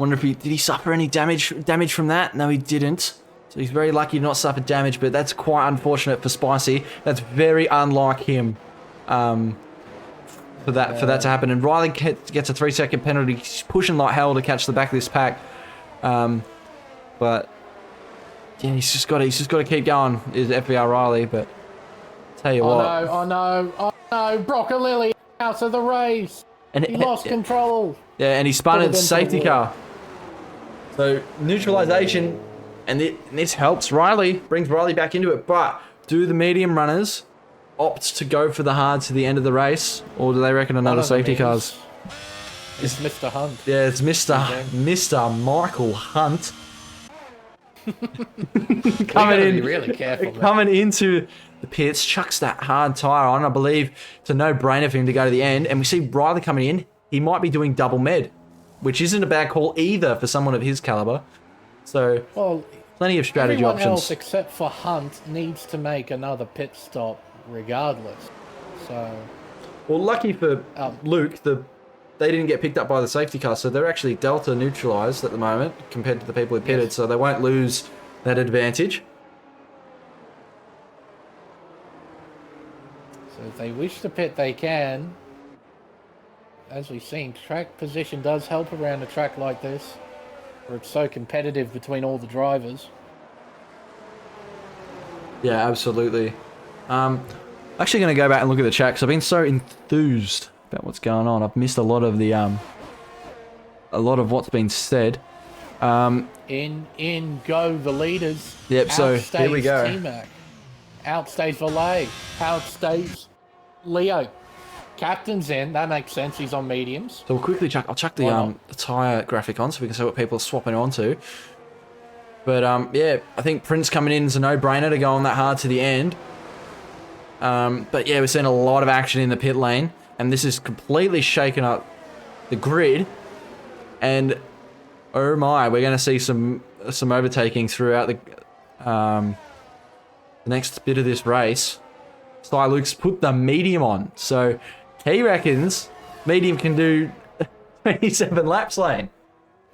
Wonder if did he suffer any damage from that? No, he didn't. So he's very lucky to not suffer damage, but that's quite unfortunate for Spicy. That's very unlike him for that to happen. And Riley gets a 3-second penalty. He's pushing like hell to catch the back of this pack. But yeah, he's just got to keep going. Is FBR Riley? But tell you what. Oh no! Broccolilli out of the race. And he lost control. Yeah, and he spun into safety car. So neutralization. And this helps Riley, brings Riley back into it. But do the medium runners opt to go for the hard to the end of the race? Or do they reckon another safety car's? It's Mr. Hunt. Yeah, it's Mr. Michael Hunt. Coming into the pits, chucks that hard tyre on. I believe it's a no-brainer for him to go to the end. And we see Riley coming in. He might be doing double med, which isn't a bad call either for someone of his caliber. So, plenty of strategy everyone options. Everyone else except for Hunt needs to make another pit stop regardless. So, well, lucky for Luke, they didn't get picked up by the safety car, so they're actually delta neutralized at the moment compared to the people who pitted, so they won't lose that advantage. So if they wish to pit, they can. As we've seen, track position does help around a track like this, where it's so competitive between all the drivers. Yeah, absolutely. Actually going to go back and look at the chat because I've been so enthused about what's going on. I've missed a lot of the what's been said. In go the leaders. Yep. So here we go. T-Mac. Outstays Valet. Outstays Leo. Captain's in. That makes sense. He's on mediums. So we'll quickly chuck. I'll chuck the tyre graphic on so we can see what people are swapping onto. But yeah, I think Prince coming in is a no-brainer to go on that hard to the end. But yeah, we're seeing a lot of action in the pit lane, and this is completely shaking up the grid. And oh my, we're going to see some overtaking throughout the next bit of this race. Sly Luke's put the medium on, so he reckons medium can do 27 laps lane.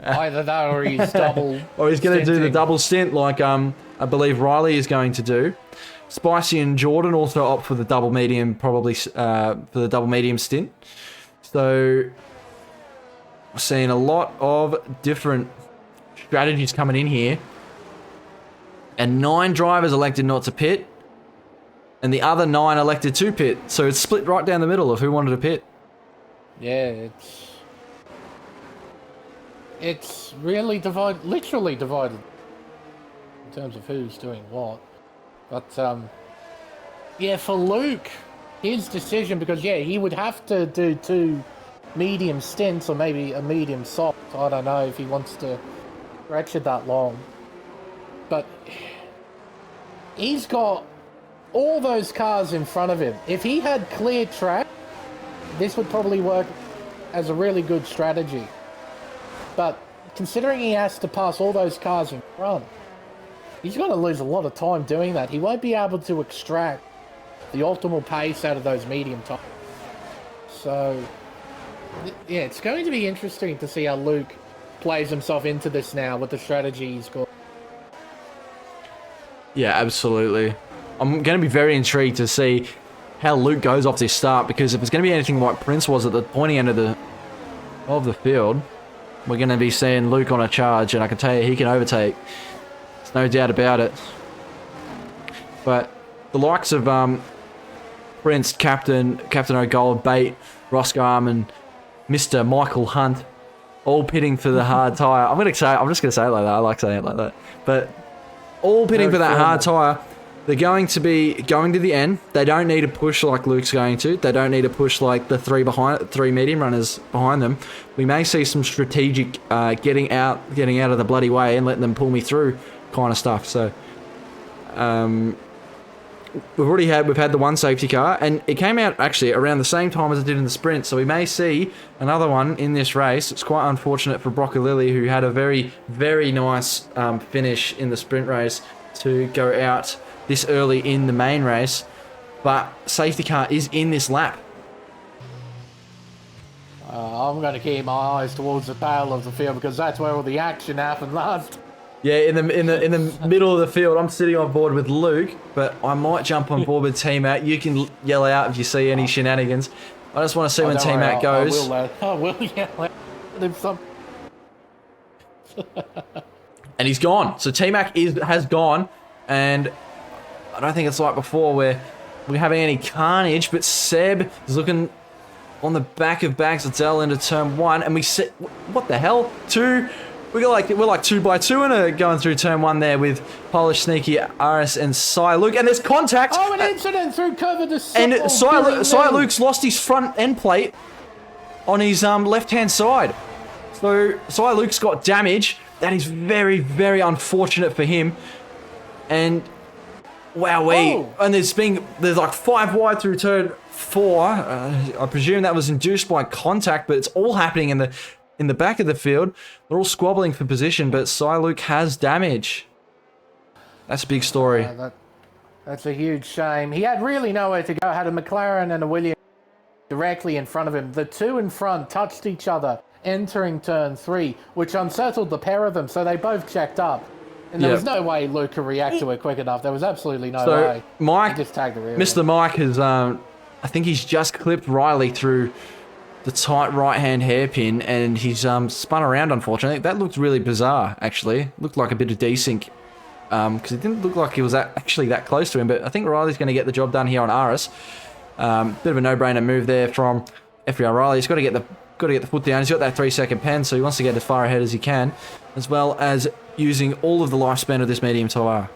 Either that or he's double. Or he's going to do the double stint like I believe Riley is going to do. Spicy and Jordan also opt for the double medium, probably for the double medium stint. So we're seeing a lot of different strategies coming in here. And 9 drivers elected not to pit. And the other 9 elected to pit. So it's split right down the middle of who wanted to pit. Yeah, it's really divided, literally divided in terms of who's doing what. But yeah, for Luke, his decision, because yeah, he would have to do 2 medium stints or maybe a medium soft. I don't know if he wants to stretch it that long. But he's got all those cars in front of him. If he had clear track, this would probably work as a really good strategy. But considering he has to pass all those cars in front, he's going to lose a lot of time doing that. He won't be able to extract the optimal pace out of those medium tires. So, yeah, it's going to be interesting to see how Luke plays himself into this now with the strategy he's got. Yeah, absolutely. I'm going to be very intrigued to see how Luke goes off this start, because if it's going to be anything like Prince was at the pointy end of the field, we're going to be seeing Luke on a charge, and I can tell you he can overtake. There's no doubt about it. But the likes of Prince, Captain O'Gold, Bait, Roscarm, and Mr. Michael Hunt, all pitting for the hard tyre. I'm just going to say it like that. I like saying it like that. But all pitting for that hard tyre. They're going to be going to the end. They don't need to push like Luke's going to. They don't need to push like the 3 medium runners behind them. We may see some strategic getting out of the bloody way and letting them pull me through kind of stuff. So we've had the one safety car, and it came out actually around the same time as it did in the sprint. So we may see another one in this race. It's quite unfortunate for Broccolilli, who had a very, very nice finish in the sprint race, to go out this early in the main race, but safety car is in this lap. I'm going to keep my eyes towards the tail of the field because that's where all the action happened last. Yeah, in the middle of the field, I'm sitting on board with Luke, but I might jump on board with T-Mac. You can yell out if you see any shenanigans. I just want to see when T-Mac goes. I will yell out if some. And he's gone. So T-Mac has gone, and I don't think it's like before where we're having any carnage, but Seb is looking on the back of Bags Adele into turn 1, and we set, what the hell? We're like 2 by 2 and going through turn 1 there with Polish, Sneaky, RS, and Luke, and there's contact. Oh, an incident through cover to and Luke's lost his front end plate on his left-hand side. So Luke's got damage. That is very, very unfortunate for him. And wowee. And there's like 5 wide through turn 4. I presume that was induced by contact, but it's all happening in the back of the field. They're all squabbling for position, but Luke has damage. That's a big story. That's a huge shame. He had really nowhere to go. Had a McLaren and a Williams directly in front of him. The two in front touched each other entering turn 3, which unsettled the pair of them, so they both checked up. And there was no way Luke could react to it quick enough. There was absolutely no way. Mike, he just tagged the rear. Mr. Mike has, I think he's just clipped Riley through the tight right-hand hairpin, and he's spun around, unfortunately. That looked really bizarre, actually. Looked like a bit of desync, because it didn't look like he was actually that close to him, but I think Riley's going to get the job done here on Aris. Bit of a no-brainer move there from FBR Riley. He's got to get the foot down. He's got that 3-second pen, so he wants to get as far ahead as he can, as well as using all of the lifespan of this medium tyre.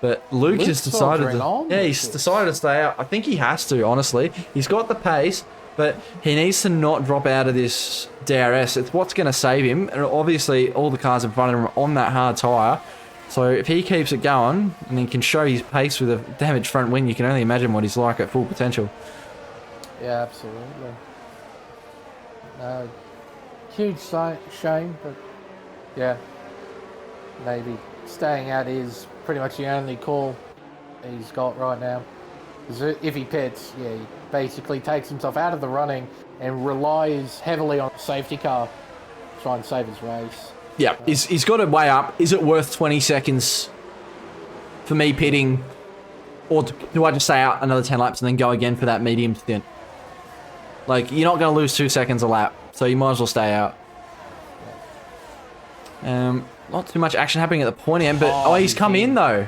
But Luke has decided he's decided to stay out. I think he has to, honestly. He's got the pace, but he needs to not drop out of this DRS. It's what's going to save him. And obviously, all the cars in front of him are on that hard tyre. So if he keeps it going, and he can show his pace with a damaged front wing, you can only imagine what he's like at full potential. Yeah, absolutely. Huge shame, but yeah, maybe staying out is pretty much the only call he's got right now. Because if he pits, he basically takes himself out of the running and relies heavily on a safety car to try and save his race. Yeah, he's got to weigh up. Is it worth 20 seconds for me pitting, or do I just stay out another 10 laps and then go again for that medium stint? Like, you're not going to lose 2 seconds a lap, so you might as well stay out. Not too much action happening at the pointy end, but he's come in though.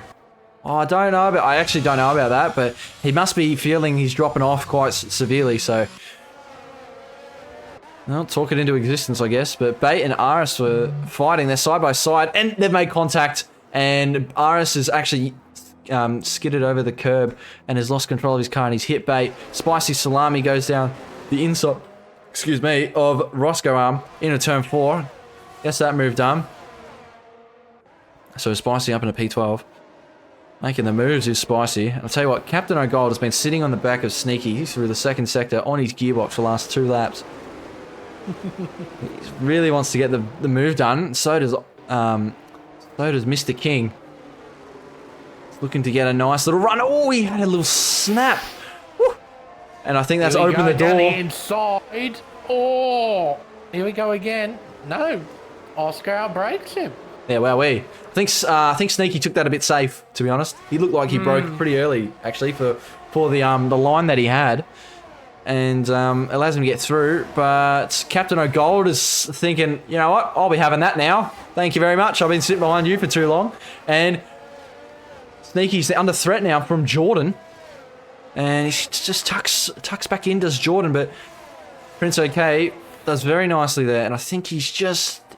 I don't know, but I actually don't know about that, but he must be feeling he's dropping off quite severely, so well, talk it into existence, I guess. But Bait and Aris were fighting. They're side by side, and they've made contact, and Aris has actually skidded over the curb and has lost control of his car, and he's hit Bait. Spicy Salami goes down the inside, of Roscoe Arm into turn 4. Gets that move done. So Spicy up into P12. Making the moves is Spicy. I'll tell you what, Captain O'Gold has been sitting on the back of Sneaky through the second sector on his gearbox for the last 2 laps. He really wants to get the move done. So does Mr. King. He's looking to get a nice little run. Oh, he had a little snap. Woo. And I think that's opened the door. Down the inside. Oh, here we go again. No, Oscar outbrakes him. Yeah, wowee. I think Sneaky took that a bit safe, to be honest. He looked like he broke pretty early, actually, for the line that he had. And allows him to get through. But Captain O'Gold is thinking, you know what, I'll be having that now. Thank you very much. I've been sitting behind you for too long. And Sneaky's under threat now from Jordan. And he just tucks back in, does Jordan. But Prince OK does very nicely there. And I think did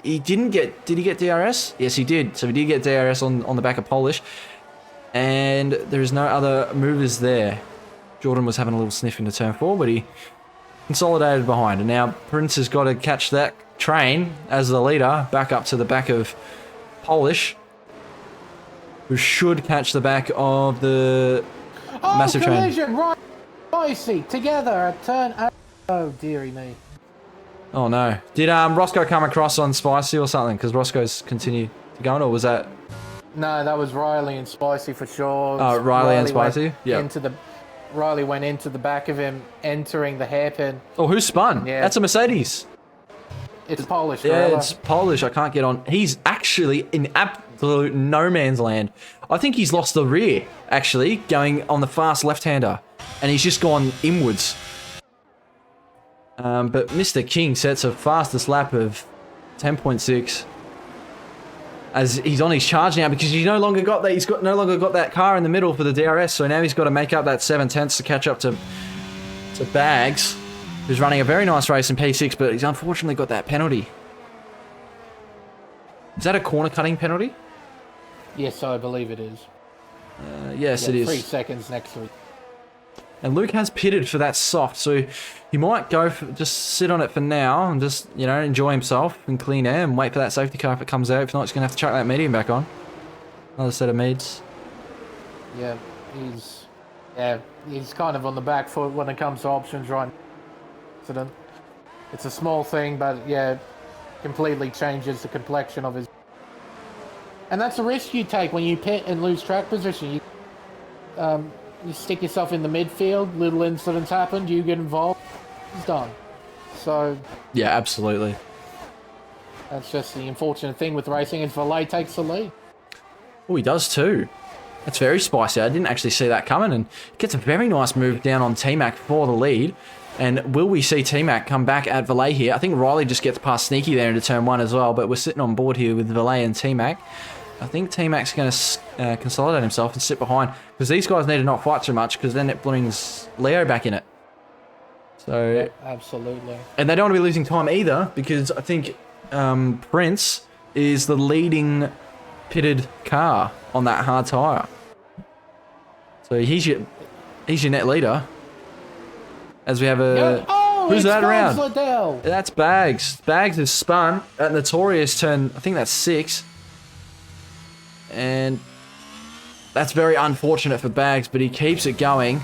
he get DRS? Yes, he did. So he did get DRS on the back of Polish. And there is no other movers there. Jordan was having a little sniff into turn 4, but he consolidated behind. And now Prince has got to catch that train as the leader back up to the back of Polish, who should catch the back of the massive collision, train. Right, Spicy, together at turn 8. Oh, dearie me. Oh no. Did Roscoe come across on Spicy or something? Because Roscoe's continued to go on, or was that... No, that was Riley and Spicy for sure. Oh, Riley and Spicy? Yeah. Riley went into the back of him, entering the hairpin. Oh, who spun? Yeah. That's a Mercedes. It's Polish, Yeah, gorilla. it's Polish. I can't get on. He's actually in absolute no man's land. I think he's lost the rear, actually, going on the fast left-hander. And he's just gone inwards. But Mr. King sets a fastest lap of 10.6. As he's on his charge now, because he's no longer got that. He's no longer got that car in the middle for the DRS. So now he's got to make up that 7/10 to catch up to Bags, who's running a very nice race in P6, but he's unfortunately got that penalty. Is that a corner cutting penalty? Yes, I believe it is. Yes, it is. 3 seconds next to it. And Luke has pitted for that soft, so he might go for, just sit on it for now and just, you know, enjoy himself in clean air and wait for that safety car if it comes out. If not, he's going to have to chuck that medium back on. Another set of meds. Yeah, he's kind of on the back foot when it comes to options right now. It's a small thing, but yeah, completely changes the complexion of his. And that's a risk you take when you pit and lose track position. You stick yourself in the midfield, little incidents happen, you get involved, it's done. So Yeah, absolutely. that's just the unfortunate thing with racing is Valet takes the lead. Oh, he does too. That's very spicy. I didn't actually see that coming, and gets a very nice move down on T-Mac for the lead. And will we see T-Mac come back at Valet here? I think Riley just gets past Sneaky there into turn 1 as well, but we're sitting on board here with Valet and T-Mac. I think T-Mac's going to consolidate himself and sit behind, because these guys need to not fight too much, because then it brings Leo back in it. So, Yeah, absolutely. and they don't want to be losing time either, because I think Prince is the leading pitted car on that hard tyre. So he's your net leader. As we have a... Oh, who's that around? Liddell. That's Bags. Bags is spun at Notorious turn, I think that's 6. And that's very unfortunate for Bags, but he keeps it going.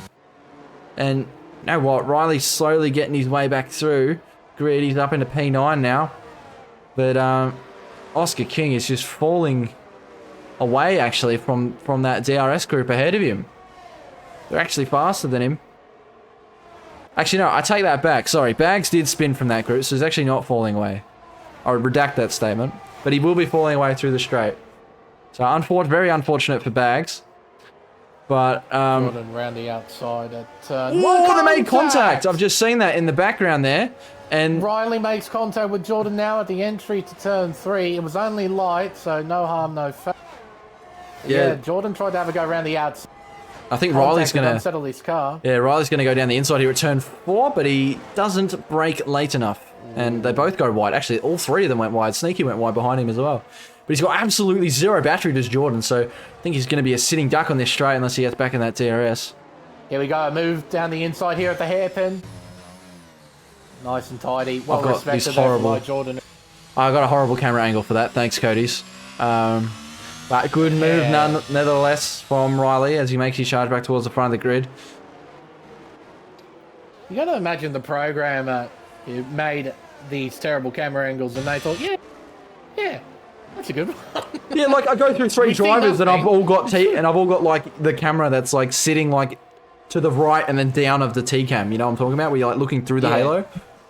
And you know what? Riley's slowly getting his way back through. Grid, he's up into P9 now. But Oscar King is just falling away, actually, from that DRS group ahead of him. They're actually faster than him. Actually, no, I take that back. Sorry, Bags did spin from that group, so he's actually not falling away. I would redact that statement. But he will be falling away through the straight. So, very unfortunate for Bags. But, Jordan round the outside at... oh, they made contact! I've just seen that in the background there. And Riley makes contact with Jordan now at the entry to turn 3. It was only light, so no harm, no foul. Yeah, Jordan tried to have a go around the outside. I think Riley's going to... unsettle his car. Yeah, Riley's going to go down the inside here at turn 4, but he doesn't brake late enough. And they both go wide. Actually, all 3 of them went wide. Sneaky went wide behind him as well. But he's got absolutely 0 battery, does Jordan, so I think he's going to be a sitting duck on this straight unless he gets back in that DRS. Here we go, a move down the inside here at the hairpin. Nice and tidy. Well respected there by Jordan. I got a horrible camera angle for that. Thanks, Cody's. But good move nevertheless from Riley as he makes his charge back towards the front of the grid. You got to imagine the programmer who made these terrible camera angles and they thought, yeah, that's a good one. Yeah, like I go through 3 drivers and I've all got like the camera that's like sitting like to the right and then down of the T-cam. You know what I'm talking about? Where you're like looking through the halo.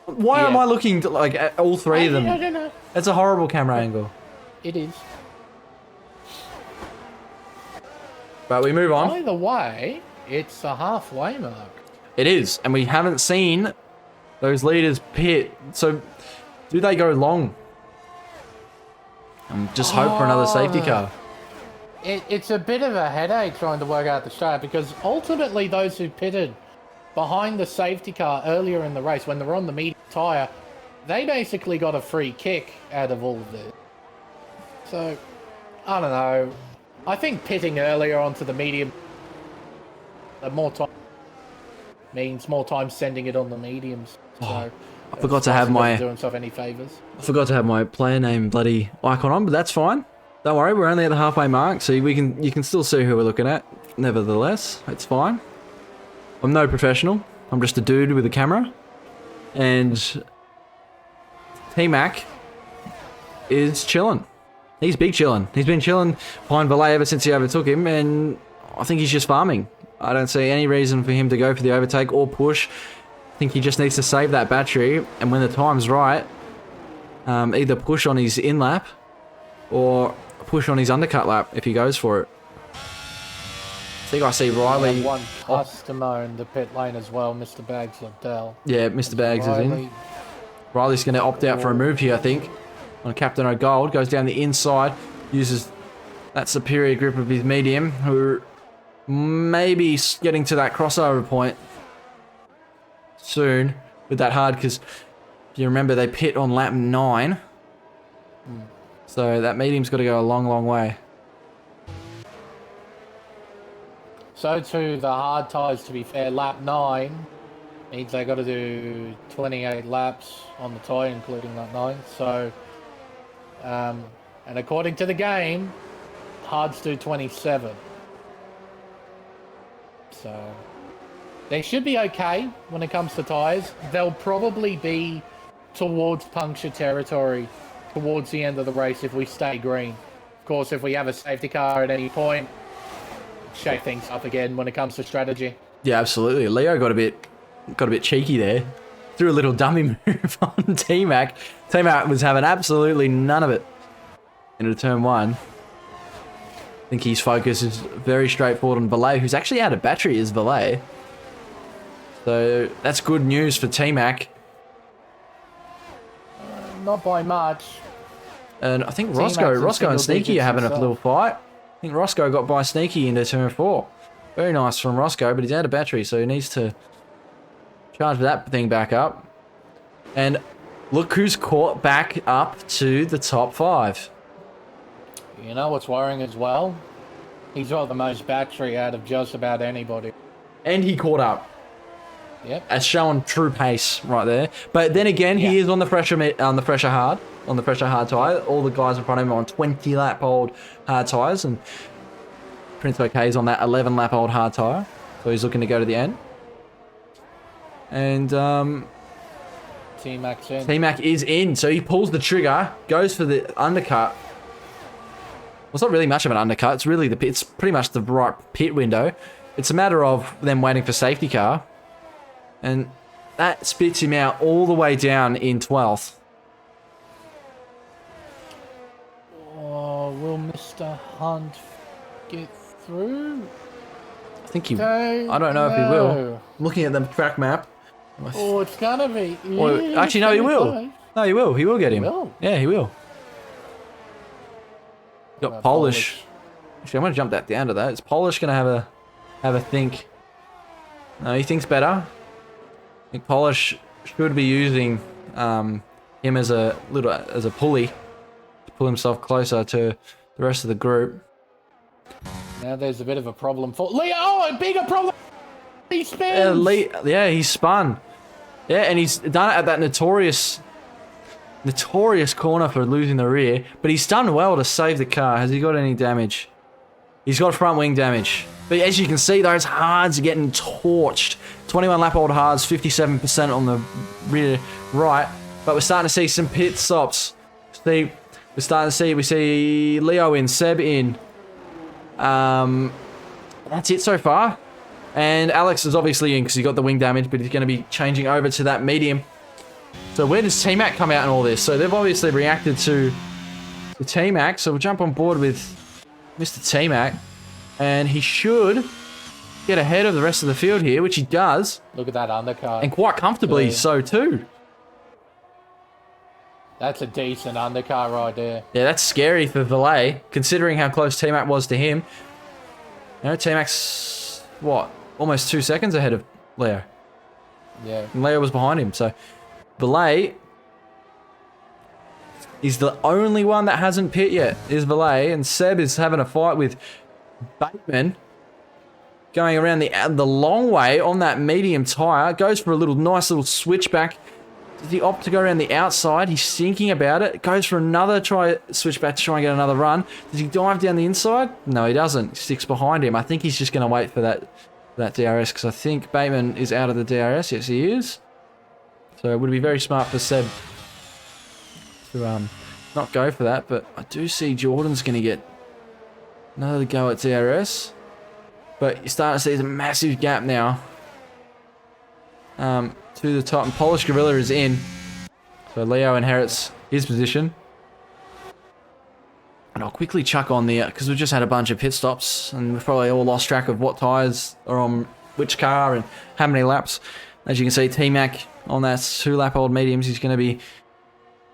Why am I looking like at all 3 of them? I don't know. It's a horrible camera angle. It is. But we move on. Either way, it's a halfway mark. It is, and we haven't seen those leaders pit. So, do they go long? And just hope for another safety car. It's a bit of a headache trying to work out the strat because ultimately those who pitted behind the safety car earlier in the race when they were on the medium tyre, they basically got a free kick out of all of this. So, I don't know. I think pitting earlier onto the medium, more time means more time sending it on the mediums. So I forgot to have my do himself any favors. I forgot to have my player name bloody icon on, but that's fine. Don't worry, we're only at the halfway mark, so you can still see who we're looking at. Nevertheless, it's fine. I'm no professional. I'm just a dude with a camera, and T-Mac is chilling. He's big chilling. He's been chilling behind Valet ever since he overtook him, and I think he's just farming. I don't see any reason for him to go for the overtake or push. I think he just needs to save that battery, and when the time's right, either push on his in-lap or push on his undercut lap if he goes for it. I think I see Riley. We have one customer in the pit lane as well, Mr. Bags Liddell. Yeah, Mr. Bags is in. Riley's going to opt out for a move here, I think, on Captain O'Gold. Goes down the inside, uses that superior grip of his medium, who may be getting to that crossover point soon with that hard, because if you remember, they pit on lap 9. So that medium's got to go a long, long way. So to the hard tyres, to be fair, lap 9 means they got to do 28 laps on the tyre, including lap 9. So, and according to the game, hards do 27. So they should be okay when it comes to tyres. They'll probably be towards puncture territory towards the end of the race if we stay green. Of course, if we have a safety car at any point, shake things up again when it comes to strategy. Yeah, absolutely. Leo got a bit cheeky there. Threw a little dummy move on T-Mac. T-Mac was having absolutely none of it into turn 1. I think his focus is very straightforward on Valet, who's actually out of battery as Valet. So that's good news for T-Mac. Not by much. And I think Roscoe and Sneaky are having a little fight. I think Roscoe got by Sneaky into turn 4. Very nice from Roscoe, but he's out of battery, so he needs to charge that thing back up. And look who's caught back up to the top 5. You know what's worrying as well? He's got the most battery out of just about anybody. And he caught up. Yep. As showing true pace right there. But then again, he is on the fresher hard tyre. All the guys in front of him are on 20 lap old hard tyres, and Prince OK is on that 11 lap old hard tyre. So he's looking to go to the end. And T-Mac's in. T-Mac is in, so he pulls the trigger, goes for the undercut. Well, it's not really much of an undercut. It's really it's pretty much the right pit window. It's a matter of them waiting for safety car. And that spits him out all the way down in 12th. Oh, will Mr. Hunt get through? I think he... I don't know if he will. Looking at the track map. Oh, it's gonna be... Well, actually, no, he will. No, he will. He will get him. Yeah, he will. Got Polish. Actually, I'm going to jump that down to that. Is Polish going to have a think? No, he thinks better. I think Polish should be using him as a pulley to pull himself closer to the rest of the group. Now there's a bit of a problem for Leo. Oh, a bigger problem. He spins. Yeah, he spun. Yeah, and he's done it at that notorious corner for losing the rear. But he's done well to save the car. Has he got any damage? He's got front wing damage. But as you can see, those hards are getting torched. 21 lap old hards, 57% on the rear right. But we're starting to see some pit stops. We see Leo in, Seb in. That's it so far. And Alex is obviously in because he got the wing damage, but he's going to be changing over to that medium. So where does T-Mac come out in all this? So they've obviously reacted to the T-Mac. So we'll jump on board with Mr. T-Mac. And he should get ahead of the rest of the field here, which he does. Look at that undercut. And quite comfortably so too. That's a decent undercut right there. Yeah, that's scary for Valet, considering how close T-Mac was to him. You know, T-Mac's, what, almost 2 seconds ahead of Leo. Yeah. And Leo was behind him, so Valet is the only one that hasn't pit yet, is Valet, and Seb is having a fight with Bateman, going around the long way on that medium tyre, goes for a nice little switchback. Does he opt to go around the outside? He's thinking about it. Goes for another switchback to try and get another run. Does he dive down the inside? No, he doesn't. He sticks behind him. I think he's just going to wait for that DRS, because I think Bateman is out of the DRS. Yes, he is. So it would be very smart for Seb to not go for that. But I do see Jordan's going to get another go at DRS. But you're starting to see a massive gap now to the top. And Polish Gorilla is in. So Leo inherits his position. And I'll quickly chuck on there, because we've just had a bunch of pit stops, and we've probably all lost track of what tyres are on which car and how many laps. As you can see, T-Mac on that 2-lap-old mediums, he's going to be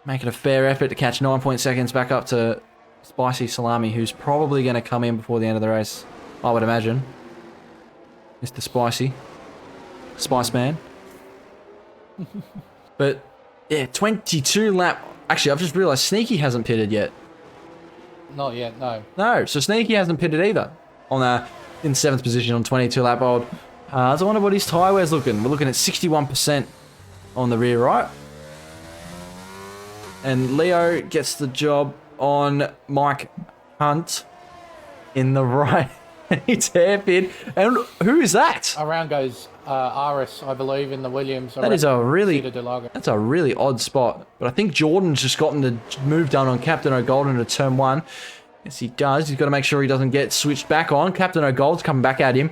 making a fair effort to catch 9 seconds back up to Spicy Salami, who's probably going to come in before the end of the race, I would imagine. Mr. Spicy. Spice Man. But, yeah, 22 lap... Actually, I've just realised Sneaky hasn't pitted yet. Not yet, no. No, so Sneaky hasn't pitted either. In 7th position on 22 lap old. So I wonder what his tyre wear's looking. We're looking at 61% on the rear right. And Leo gets the job on Mike Hunt in the right. It's hairpin. And who is that? Around goes Aris, I believe, in the Williams. That's a really odd spot. But I think Jordan's just gotten the move done on Captain O'Golden to turn 1. Yes, he does. He's got to make sure he doesn't get switched back on. Captain O'Gold's coming back at him.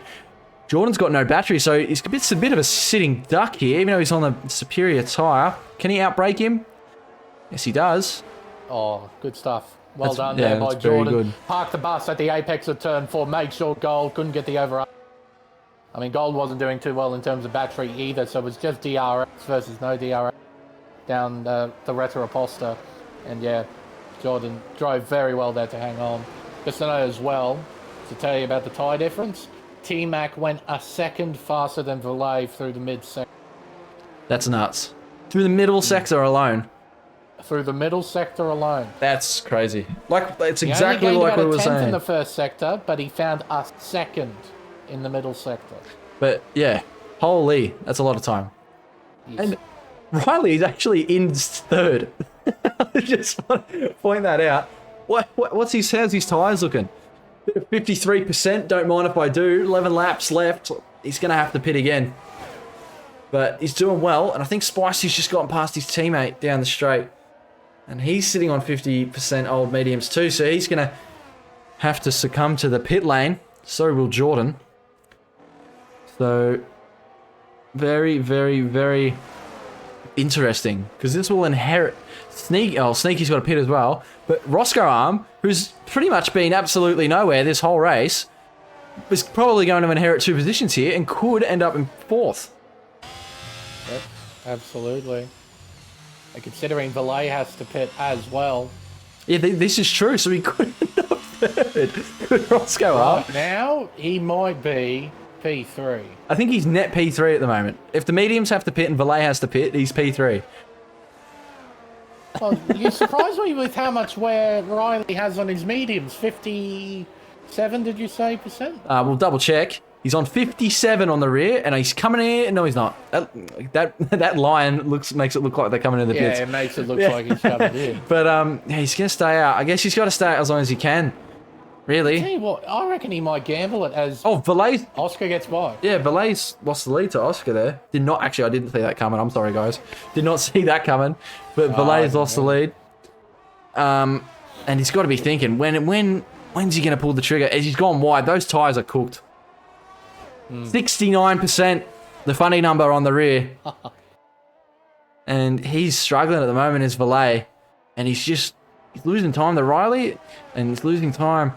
Jordan's got no battery, so it's a bit of a sitting duck here, even though he's on the superior tyre. Can he outbrake him? Yes, he does. Oh, good stuff. Well done yeah, there by that's very Jordan. good. Parked the bus at the apex of turn 4. Make sure Gold couldn't get the overrun. I mean, Gold wasn't doing too well in terms of battery either, so it was just DRX versus no DRX down the Retro-Aposta. And yeah, Jordan drove very well there to hang on. Just to know as well, to tell you about the tyre difference, T-Mac went a second faster than Valet through the mid-sector. That's nuts. Through the middle sector alone. Through the middle sector alone. That's crazy. It's He exactly only gained like we about were a tenth saying. in the first sector, but he found a second in the middle sector. But yeah, holy, that's a lot of time. Yes. And Riley is actually in 3rd. I just want to point that out. How's his tyres looking? 53%, don't mind if I do. 11 laps left. He's going to have to pit again. But he's doing well, and I think Spicy's just gotten past his teammate down the straight. And he's sitting on 50% old mediums too, so he's going to have to succumb to the pit lane. So will Jordan. So, very, very, very interesting. Because this will inherit... Sneaky's got a pit as well. But Roscoe Arm, who's pretty much been absolutely nowhere this whole race, is probably going to inherit 2 positions here and could end up in 4th. Yep, absolutely. And considering Valet has to pit as well. Yeah, this is true, so he could end up 3rd. Good Roscoe Arm. Right now, he might be P3. I think he's net P3 at the moment. If the mediums have to pit and Valet has to pit, he's P3. Well, you surprised me with how much wear Riley has on his mediums. 57, did you say, percent? We'll double check. He's on 57 on the rear, and he's coming in. No, he's not. That line makes it look like they're coming in the pits. Yeah, it makes it look like he's coming in. But yeah, he's gonna stay out. I guess he's got to stay out as long as he can. Really. Tell you what, I reckon he might gamble it as Valet's... Oscar gets by. Yeah, Valet's lost the lead to Oscar there. I didn't see that coming. I'm sorry, guys. Did not see that coming. But Valet's lost the lead. And he's got to be thinking, when's he going to pull the trigger? As he's gone wide, those tyres are cooked. 69%, the funny number on the rear. And he's struggling at the moment as Valet. And he's losing time to Riley. And he's losing time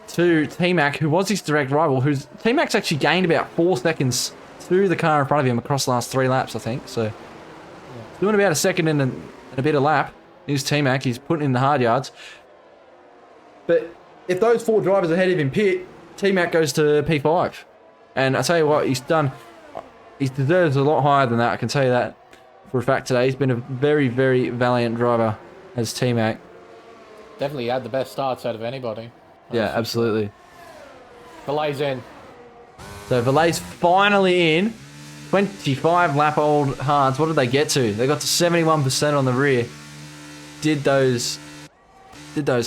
to T-Mac, who was his direct rival. T-Mac's actually gained about 4 seconds to the car in front of him across the last 3 laps, I think. So, doing about a second and a bit of lap. Here's T-Mac. He's putting in the hard yards. But if those 4 drivers ahead of him pit, T-Mac goes to P5. And I tell you what, he's done... He deserves a lot higher than that, I can tell you that for a fact today. He's been a very, very valiant driver as T-Mac. Definitely had the best starts out of anybody. Yeah, absolutely. Valet's in. So Valet's finally in. 25 lap old hards. What did they get to? They got to 71% on the rear. Did those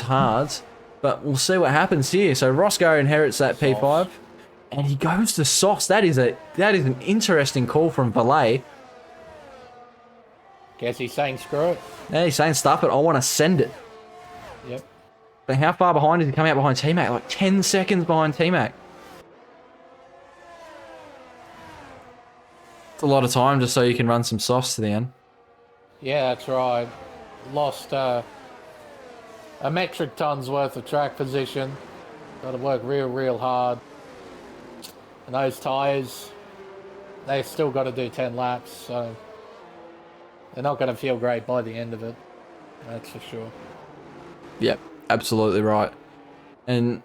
hards. But we'll see what happens here. So Roscoe inherits that P5. And he goes to Sauce. That is an interesting call from Valet. Guess he's saying screw it. Yeah, he's saying stuff it. I want to send it. Yep. But how far behind is he coming out behind T-Mac? Like 10 seconds behind T-Mac. It's a lot of time just so you can run some softs to the end. Yeah, that's right. Lost a metric ton's worth of track position. Got to work real hard. And those tyres, they still got to do 10 laps, so they're not going to feel great by the end of it. That's for sure. Yep, absolutely right. And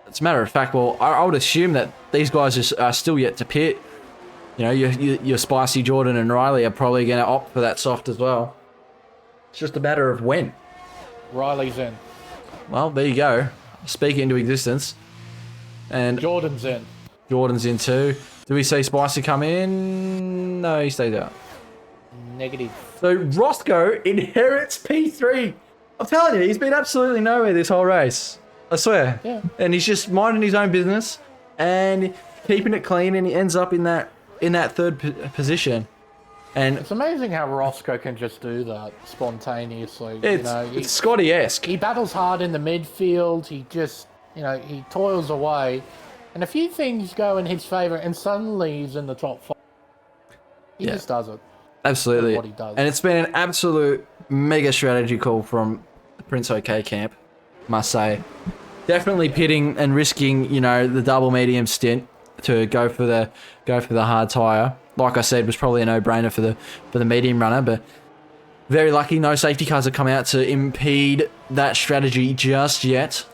as a matter of fact, well, I would assume that these guys are still yet to pit. You know, your Spicy, Jordan, and Riley are probably going to opt for that soft as well. It's just a matter of when. Riley's in. Well, there you go. Speak into existence. And Jordan's in. Jordan's in too. Do we see Spicy come in? No, he stays out. Negative. So Roscoe inherits P3. I'm telling you, he's been absolutely nowhere this whole race. I swear. Yeah. And he's just minding his own business and keeping it clean, and he ends up in that third position. And It's amazing how Roscoe can just do that spontaneously. it's Scotty-esque. He battles hard in the midfield. He just, he toils away. And a few things go in his favour, and suddenly he's in the top 5. He just does it. Absolutely. What he does. And it's been an absolute mega strategy call from the Prince OK camp, must say. Definitely pitting and risking, the double medium stint to go for the hard tyre. Like I said, was probably a no-brainer for the medium runner, but very lucky no safety cars have come out to impede that strategy just yet.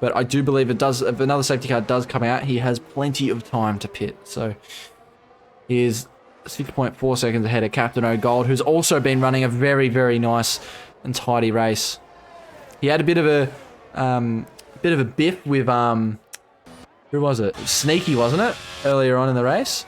But I do believe if another safety car does come out, he has plenty of time to pit. So he is 6.4 seconds ahead of Captain O'Gold, who's also been running a very, very nice and tidy race. He had a bit of a biff with who was it? Sneaky, wasn't it? Earlier on in the race,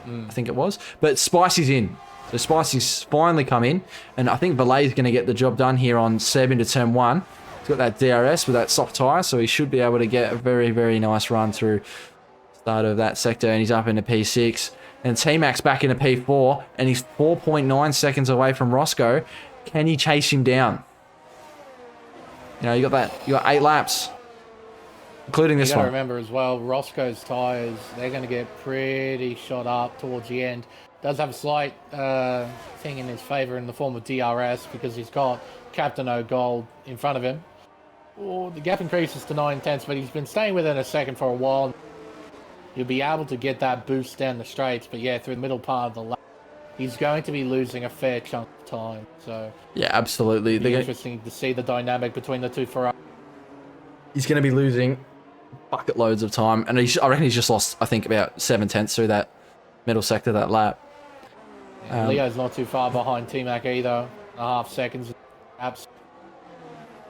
I think it was. But Spicy's in. So Spicy's finally come in, and I think Valet's going to get the job done here on Seb into turn 1. He's got that DRS with that soft tyre, so he should be able to get a very, very nice run through the start of that sector, and he's up into P6. And T-Max back into P4, and he's 4.9 seconds away from Roscoe. Can he chase him down? You got 8 laps, including this You got to one. remember as well, Roscoe's tyres, they're going to get pretty shot up towards the end. Does have a slight thing in his favour in the form of DRS because he's got Captain O'Gold in front of him. Oh, the gap increases to 9/10, but he's been staying within a second for a while. You'll be able to get that boost down the straights, but yeah, through the middle part of the lap, he's going to be losing a fair chunk of time. So Yeah, absolutely. it'll be interesting to see the dynamic between the two Ferraris. He's going to be losing bucket loads of time, and I reckon he's just lost, I think, about 7/10 through that middle sector, that lap. Leo's not too far behind T-Mac either. 1.5 seconds.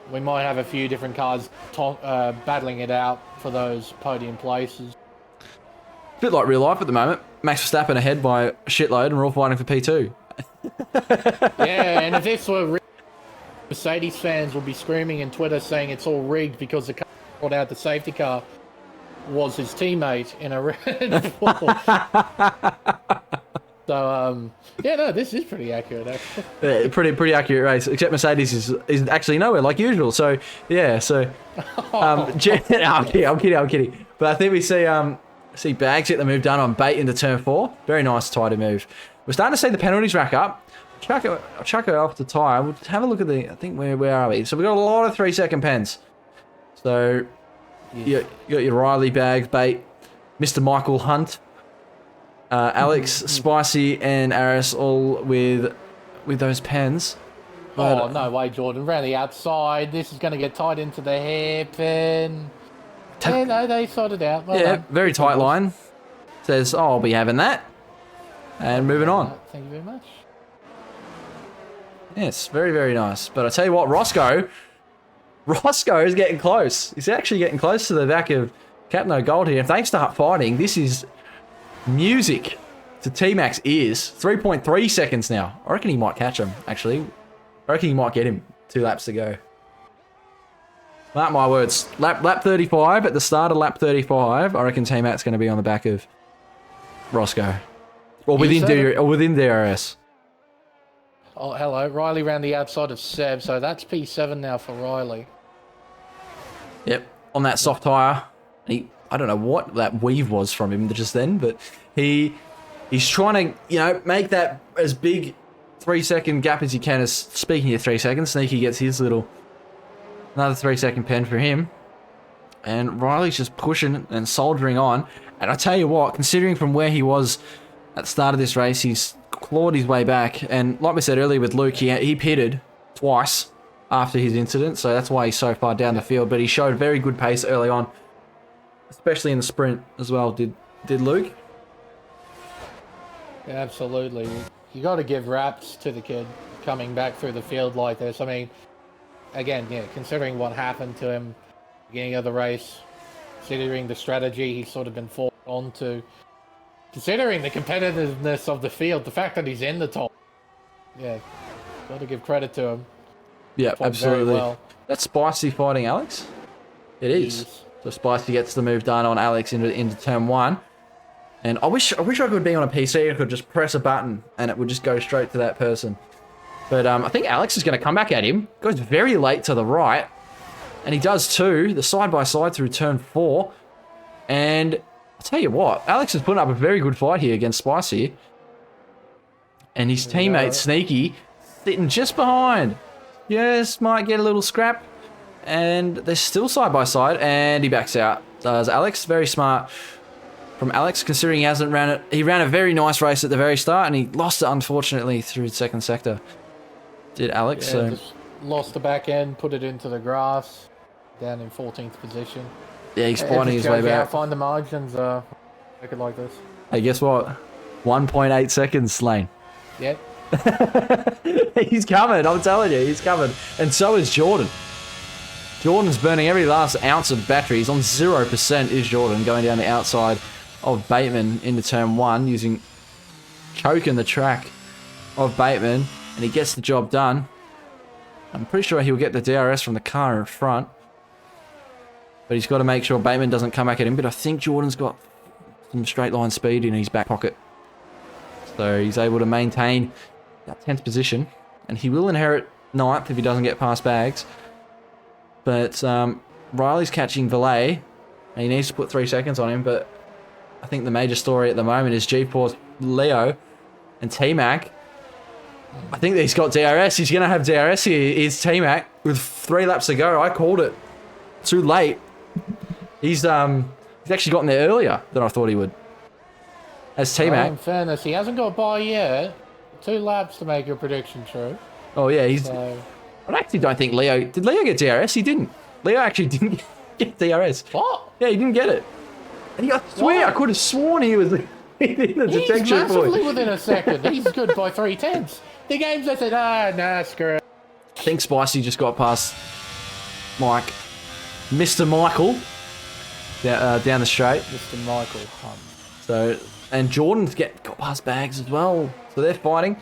We might have a few different cars battling it out for those podium places. Bit like real life at the moment. Max Verstappen ahead by a shitload, and we're all fighting for P2. Yeah, and if this were rigged, Mercedes fans will be screaming in Twitter saying it's all rigged because the car brought out the safety car was his teammate in a Red Bull. So, this is pretty accurate, actually. Yeah, pretty accurate race, except Mercedes is actually nowhere like usual. So yeah, I'm kidding. But I think we see Bags get the move done on Bait into turn 4. Very nice tidy move. We're starting to see the penalties rack up. Chuck it off the tyre. We'll have a look at I think where are we? So we've got a lot of 3-second pens. So you got your Riley, Bags, Bait, Mr. Michael Hunt, Alex, Spicy, and Aris all with those pens. Oh, no way, Jordan. Around the outside. This is going to get tied into the hairpin. Yeah, no, they sorted out. Well done. Very tight line. Says, I'll be having that. And moving on. Thank you very much. Yes, very, very nice. But I tell you what, Roscoe is getting close. He's actually getting close to the back of Captain O'Gold here. If they start fighting, this is music to T-Mac's ears. 3.3 seconds now. I reckon he might catch him, actually. I reckon he might get him 2 laps to go. Mark my words. Lap 35, at the start of lap 35, I reckon T-Mac's going to be on the back of Roscoe. Or within DRS. Oh, hello. Riley round the outside of Seb, so that's P7 now for Riley. Yep, on that soft tyre. I don't know what that weave was from him just then, but he He's trying to, make that as big 3-second gap as he can. As speaking of 3 seconds, Sneaky gets his another 3-second pen for him. And Riley's just pushing and soldiering on. And I tell you what, considering from where he was at the start of this race, he's clawed his way back. And like we said earlier with Luke, he pitted twice after his incident. So that's why he's so far down the field. But he showed very good pace early on, especially in the sprint as well, did Luke. Yeah, absolutely. You got to give raps to the kid coming back through the field like this. I mean, again, considering what happened to him beginning of the race, considering the strategy he's sort of been forced onto, considering the competitiveness of the field, the fact that he's in the top, got to give credit to him. Yeah, absolutely. Well. That's Spicy fighting Alex. It is. So Spicy gets the move done on Alex into turn 1. And I wish I could be on a PC. I could just press a button and it would just go straight to that person. But I think Alex is going to come back at him. Goes very late to the right. And he does too. The side-by-side through turn 4. And I'll tell you what, Alex is putting up a very good fight here against Spicy. And his teammate, Sneaky, sitting just behind. Yes, might get a little scrap. And they're still side-by-side. And he backs out. Does Alex. Very smart from Alex, considering he hasn't ran it. He ran a very nice race at the very start. And he lost it, unfortunately, through the second sector. Did Alex. Yeah, so just lost the back end, put it into the grass. Down in 14th position. Yeah, he's fighting his way back. Find the margins, make it like this. Hey, guess what? 1.8 seconds, Lane. Yep. He's coming, I'm telling you, he's coming. And so is Jordan. Jordan's burning every last ounce of battery. He's on 0% is Jordan, going down the outside of Bateman into turn 1, choking the track of Bateman, and he gets the job done. I'm pretty sure he'll get the DRS from the car in front. But he's got to make sure Bateman doesn't come back at him. But I think Jordan's got some straight line speed in his back pocket. So he's able to maintain that 10th position. And he will inherit 9th if he doesn't get past Bags. But Riley's catching Valet. And he needs to put 3 seconds on him. But I think the major story at the moment is G-Force, Leo, and T-Mac. I think that he's got DRS. He's going to have DRS here. Is T-Mac with 3 laps to go. I called it. Too late. He's actually gotten there earlier than I thought he would. As T-Mac. In fairness, he hasn't got by yet. 2 laps to make your prediction true. Oh yeah, So... I actually don't think Leo... Did Leo get DRS? He didn't. Leo actually didn't get DRS. What? Yeah, he didn't get it. And I swear, I could have sworn he was in the detection point. He's massively within a second. He's good by 3/10. The game's I said, nah, screw it. I think Spicy just got past Mr. Michael down the straight. Mr. Michael Hunt. So, and Jordan's got past Bags as well. So they're fighting.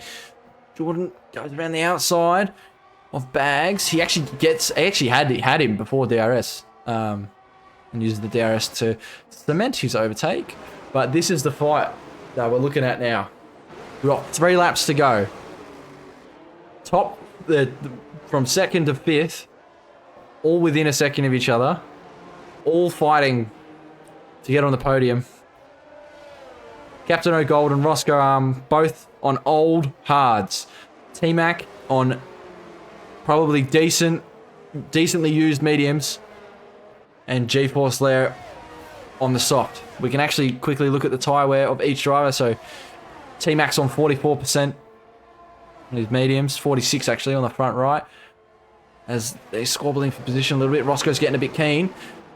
Jordan goes around the outside of Bags. He actually had him before DRS. And used the DRS to cement his overtake. But this is the fight that we're looking at now. We've got 3 laps to go. From 2nd to 5th, all within a second of each other, all fighting to get on the podium. Captain O'Gold and Roscoe both on old hards. T-Mac on probably decently used mediums, and G-Force Lair on the soft. We can actually quickly look at the tyre wear of each driver. So T-Mac's on 44% on his mediums, 46 actually on the front right. As they're squabbling for position a little bit. Roscoe's getting a bit keen.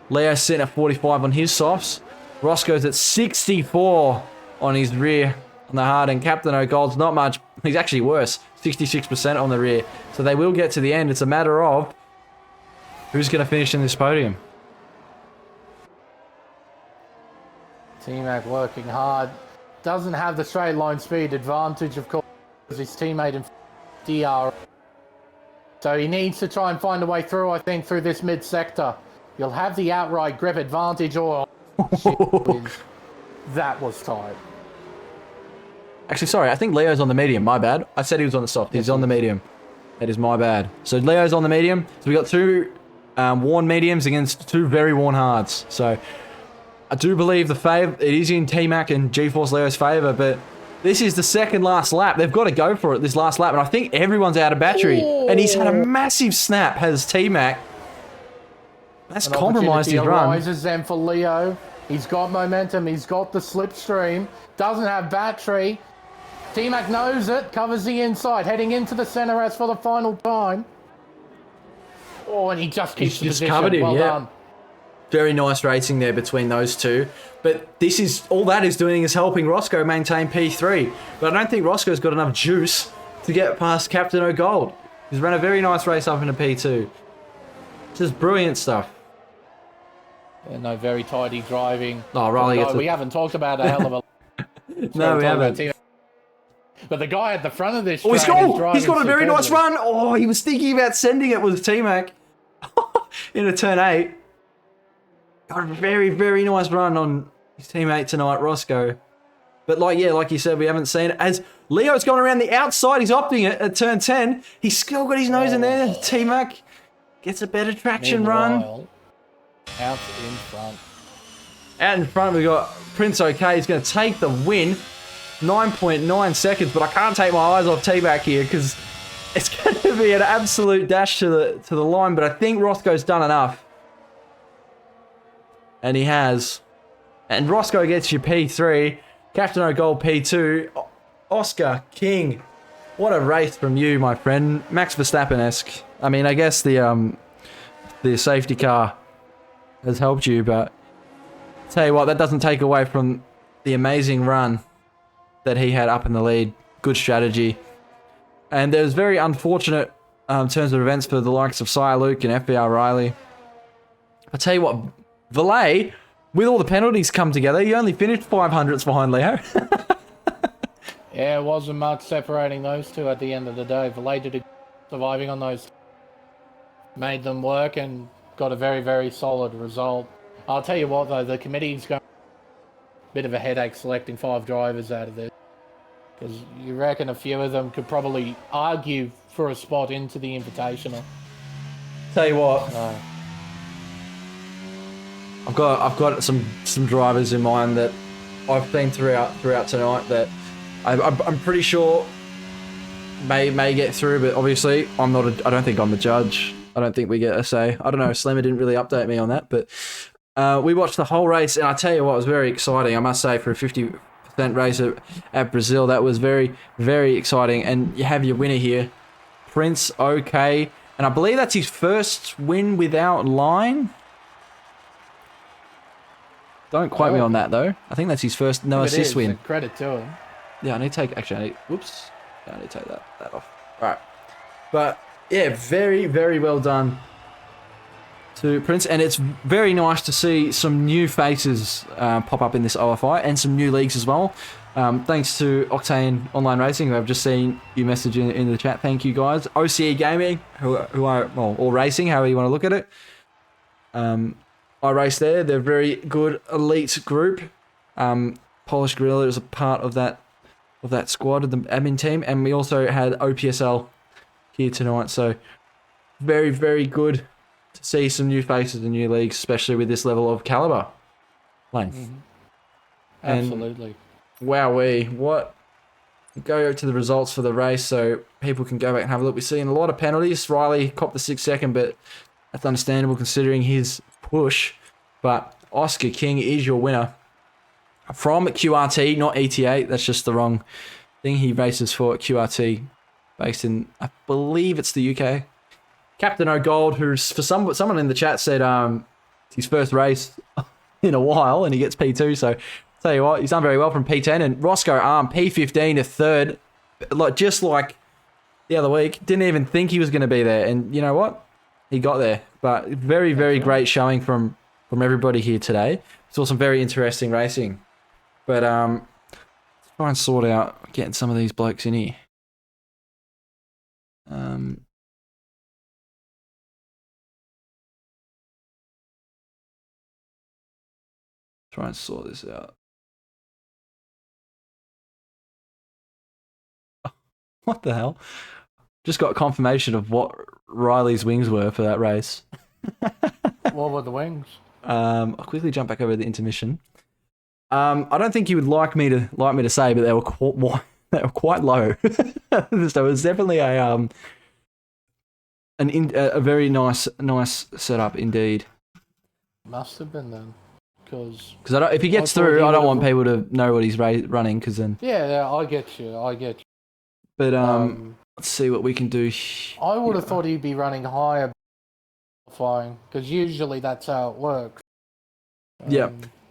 Leo's sitting at 45 on his softs. Roscoe's at 64 on his rear on the hard. And Captain O'Gold's not much. He's actually worse. 66% on the rear. So they will get to the end. It's a matter of who's going to finish in this podium. T-Mac working hard. Doesn't have the straight line speed advantage, of course, because his teammate in DR. So he needs to try and find a way through, I think, through this mid-sector. You'll have the outright grip advantage, or... That was tight. Actually, sorry, I think Leo's on the medium. My bad. I said he was on the soft. He's on the medium. That is my bad. So Leo's on the medium. So we got 2 worn mediums against 2 very worn hards. So I do believe it is in T-Mac and G-Force Leo's favour, but This is the second last lap. They've got to go for it this last lap, and I think everyone's out of battery. And he's had a massive snap, has T-Mac. That's compromised his run. Arises then for Leo. He's got momentum. He's got the slipstream. Doesn't have battery. T-Mac knows it. Covers the inside. Heading into the centre as for the final time. Oh, and he just keeps the position. Covered him, well done. Very nice racing there between those two. But this is all that is doing is helping Roscoe maintain P3. But I don't think Roscoe's got enough juice to get past Captain O'Gold. He's run a very nice race up into P2. Just brilliant stuff. Yeah, no, very tidy driving. Oh, Riley gets we haven't talked about a hell of a... No, we haven't. But the guy at the front of this Oh, he's got a very nice run. Oh, he was thinking about sending it with T-Mac into turn 8. Got a very, very nice run on his teammate tonight, Roscoe. But like you said, we haven't seen it. As Leo's gone around the outside, he's opting it at turn 10. He's still got his nose in there. T-Mac gets a better traction run. Out in front. Out in front, we've got Prince OK. He's going to take the win. 9.9 seconds, but I can't take my eyes off T-Mac here because it's going to be an absolute dash to the line. But I think Roscoe's done enough. And he has. And Roscoe gets your P3. Captain O'Gold P2. Oscar King. What a race from you, my friend. Max Verstappen-esque. I mean, I guess the safety car has helped you, but tell you what, that doesn't take away from the amazing run that he had up in the lead. Good strategy. And there was very unfortunate terms of events for the likes of Sire Luke and FBR Riley. I tell you what, Valet, with all the penalties come together, he only finished 500ths behind Leo. Yeah, it wasn't much separating those two at the end of the day. Valet did surviving on those. Made them work and got a very, very solid result. I'll tell you what, though, the committee's got a bit of a headache selecting 5 drivers out of this. Because you reckon a few of them could probably argue for a spot into the Invitational. Tell you what, I've got some drivers in mind that I've seen throughout tonight that I'm pretty sure may get through, but obviously I don't think I'm the judge. I don't think we get a say. I don't know. Slimmer didn't really update me on that, but we watched the whole race, and I tell you what, it was very exciting. I must say, for a 50% race at Brazil, that was very, very exciting. And you have your winner here, Prince OK, and I believe that's his first win without line. Don't quote me on that, though. I think that's his first no assist win. Credit to him. Yeah, I need to take... Actually, I need to take that off. All right. But, yeah, very, very well done to Prince. And it's very nice to see some new faces pop up in this OFI and some new leagues as well. Thanks to Octane Online Racing, who I've just seen you message in the chat. Thank you, guys. OCE Gaming, who are... Well, or Racing, however you want to look at it. I raced there. They're a very good elite group. Polish Gorilla is a part of that squad of the admin team, and we also had OPSL here tonight. So very, very good to see some new faces in new leagues, especially with this level of caliber length. Mm-hmm. Absolutely. Wowee! What? Go to the results for the race so people can go back and have a look. We're seeing a lot of penalties. Riley copped the 6th second, but that's understandable considering his push. But Oscar King is your winner from QRT, not ETA. That's just the wrong thing. He races for QRT, based in, I believe it's the UK. Captain O'Gold, who's for someone in the chat said it's his first race in a while, and he gets P2. So tell you what, he's done very well from P10. And Roscoe P15 to 3rd, just like the other week. Didn't even think he was going to be there, and you know what? He got there. But very, very great showing from everybody here today. Saw some very interesting racing. But let's try and sort out getting some of these blokes in here. Try and sort this out. What the hell? Just got confirmation of what Riley's wings were for that race. What were the wings? I'll quickly jump back over the intermission. I don't think you would like me to say, but they were they were quite low. So it was definitely a very nice setup indeed. Must have been then, because If he gets through, I don't want people to know what he's running, because then. Yeah, I get you. But let's see what we can do. I would have thought he'd be running higher, flying, because usually that's how it works. Yeah.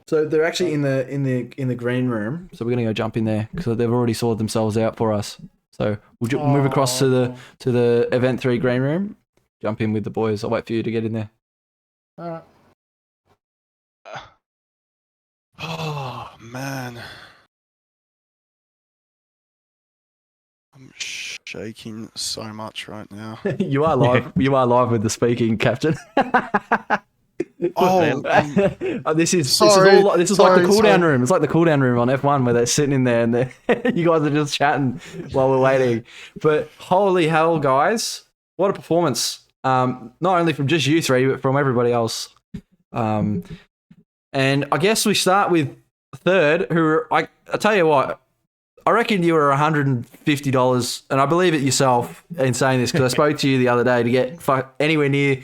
So they're actually in the green room. So we're gonna go jump in there because they've already sorted themselves out for us. So we'll move across to the event 3 green room. Jump in with the boys. I'll wait for you to get in there. All right. Oh man, I'm shaking so much right now. You are live. You are live with the speaking, Captain. Oh, this is sorry, like the cool down room. It's like the cool down room on F1 where they're sitting in there and you guys are just chatting while we're waiting. But holy hell, guys, what a performance! Not only from just you three, but from everybody else. And I guess we start with third, who I tell you what, I reckon you were $150, and I believe it yourself in saying this because I spoke to you the other day to get anywhere near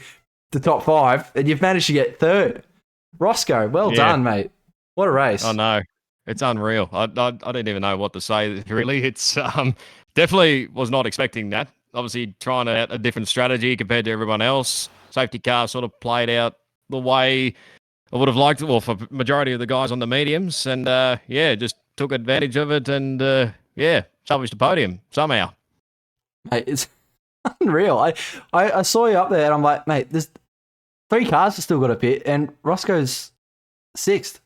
the top 5, and you've managed to get third. Roscoe, well done, mate. What a race. I know. It's unreal. I didn't even know what to say, really. It's definitely was not expecting that. Obviously, trying a different strategy compared to everyone else. Safety car sort of played out the way I would have liked it, well, for majority of the guys on the mediums. And, just took advantage of it and, salvaged the podium somehow. Mate, it's unreal. I saw you up there and I'm like, mate, there's 3 cars have still got a pit and Roscoe's 6th.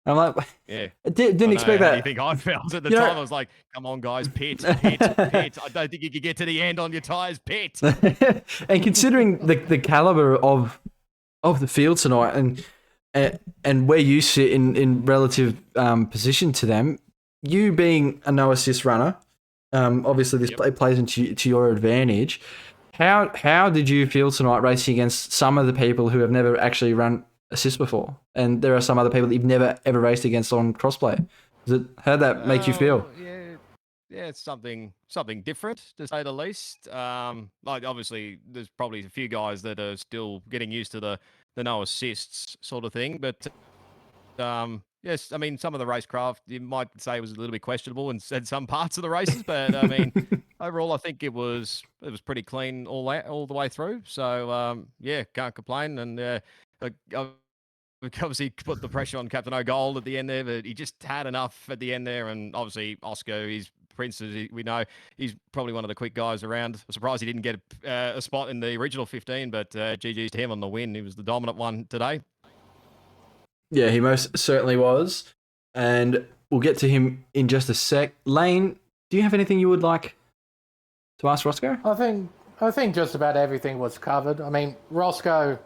I'm like, yeah, didn't expect that. I think I felt at the time. I was like, come on, guys, pit. I don't think you could get to the end on your tyres, pit. And considering the caliber of the field tonight and where you sit in relative position to them, you being a no assist runner, obviously this plays into your advantage. How did you feel tonight racing against some of the people who have never actually run assist before, and there are some other people that you've never ever raced against on crossplay? How did that make you feel? Yeah, it's something different to say the least. Like obviously, there's probably a few guys that are still getting used to the no assists sort of thing, but yes, I mean some of the racecraft you might say was a little bit questionable in some parts of the races, but I mean overall I think it was pretty clean all the way through. So can't complain, and obviously put the pressure on Captain O'Gold at the end there, but he just had enough at the end there. And obviously Oscar, he's Prince, we know he's probably one of the quick guys around. I'm surprised he didn't get a spot in the original 15, but GG's to him on the win. He was the dominant one today. Yeah, he most certainly was. And we'll get to him in just a sec. Lane, do you have anything you would like to ask Roscoe? I think just about everything was covered. I mean, Roscoe,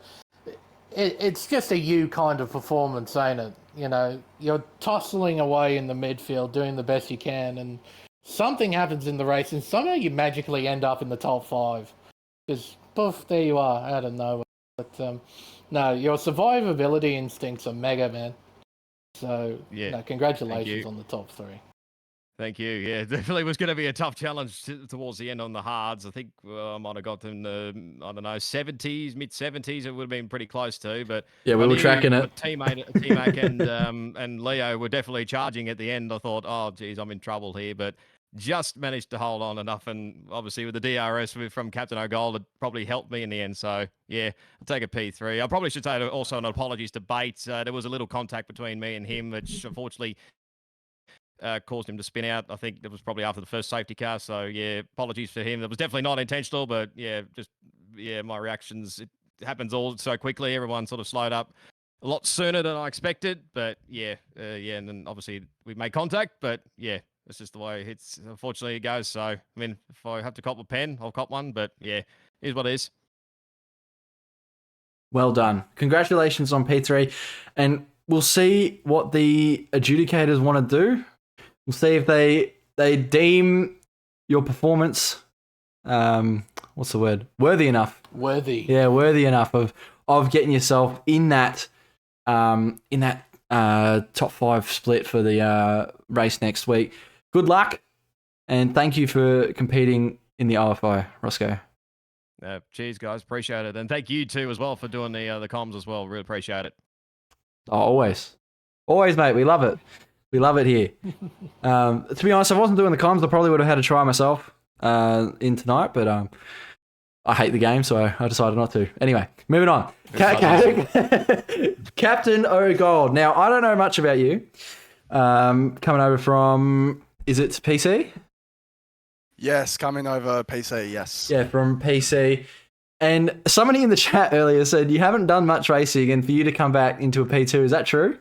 it's just a you kind of performance, ain't it? You know, you're tussling away in the midfield, doing the best you can, and something happens in the race, and somehow you magically end up in the top 5. Because, poof, there you are, out of nowhere. But, no, your survivability instincts are mega, man. So, congratulations on the top 3. Thank you. Yeah, it definitely was going to be a tough challenge towards the end on the hards. I think I might have got them in the, 70s, mid-70s. It would have been pretty close to. But yeah, we were tracking it. T-Mac and Leo were definitely charging at the end. I thought, oh, geez, I'm in trouble here. But just managed to hold on enough. And obviously with the DRS from Captain O'Gold, it probably helped me in the end. So, yeah, I'll take a P3. I probably should say also an apologies to Bates. There was a little contact between me and him, which unfortunately caused him to spin out. I think it was probably after the first safety car. So, yeah, apologies for him. That was definitely not intentional, but, my reactions, it happens all so quickly. Everyone sort of slowed up a lot sooner than I expected. But, and then obviously we made contact. But, yeah, that's just the way it's unfortunately it goes. So, I mean, if I have to cop a pen, I'll cop one. But, yeah, here's what it is. Well done. Congratulations on P3. And we'll see what the adjudicators want to do. We'll see if they deem your performance, what's the word? Worthy enough. Worthy. Yeah, worthy enough of getting yourself in that top 5 split for the race next week. Good luck, and thank you for competing in the OFI, Roscoe. Cheers, guys. Appreciate it. And thank you, too, as well, for doing the comms as well. Really appreciate it. Oh, always. Always, mate. We love it. We love it here. To be honest, if I wasn't doing the comms, I probably would have had to try myself in tonight, but I hate the game, so I decided not to. Anyway, moving on. Captain O'Gold. Now, I don't know much about you. Coming over from, is it PC? Yes, coming over PC, yes. Yeah, from PC. And somebody in the chat earlier said you haven't done much racing, and for you to come back into a P2, is that true?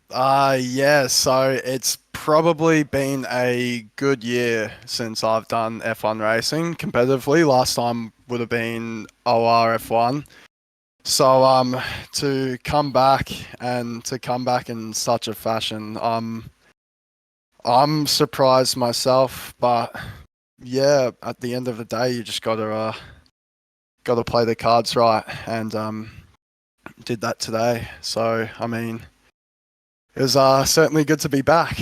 Yeah, so it's probably been a good year since I've done F1 racing competitively. Last time would have been ORF1. So to come back in such a fashion, I'm surprised myself, but yeah, at the end of the day, you just gotta play the cards right, and did that today. So I mean, it was certainly good to be back.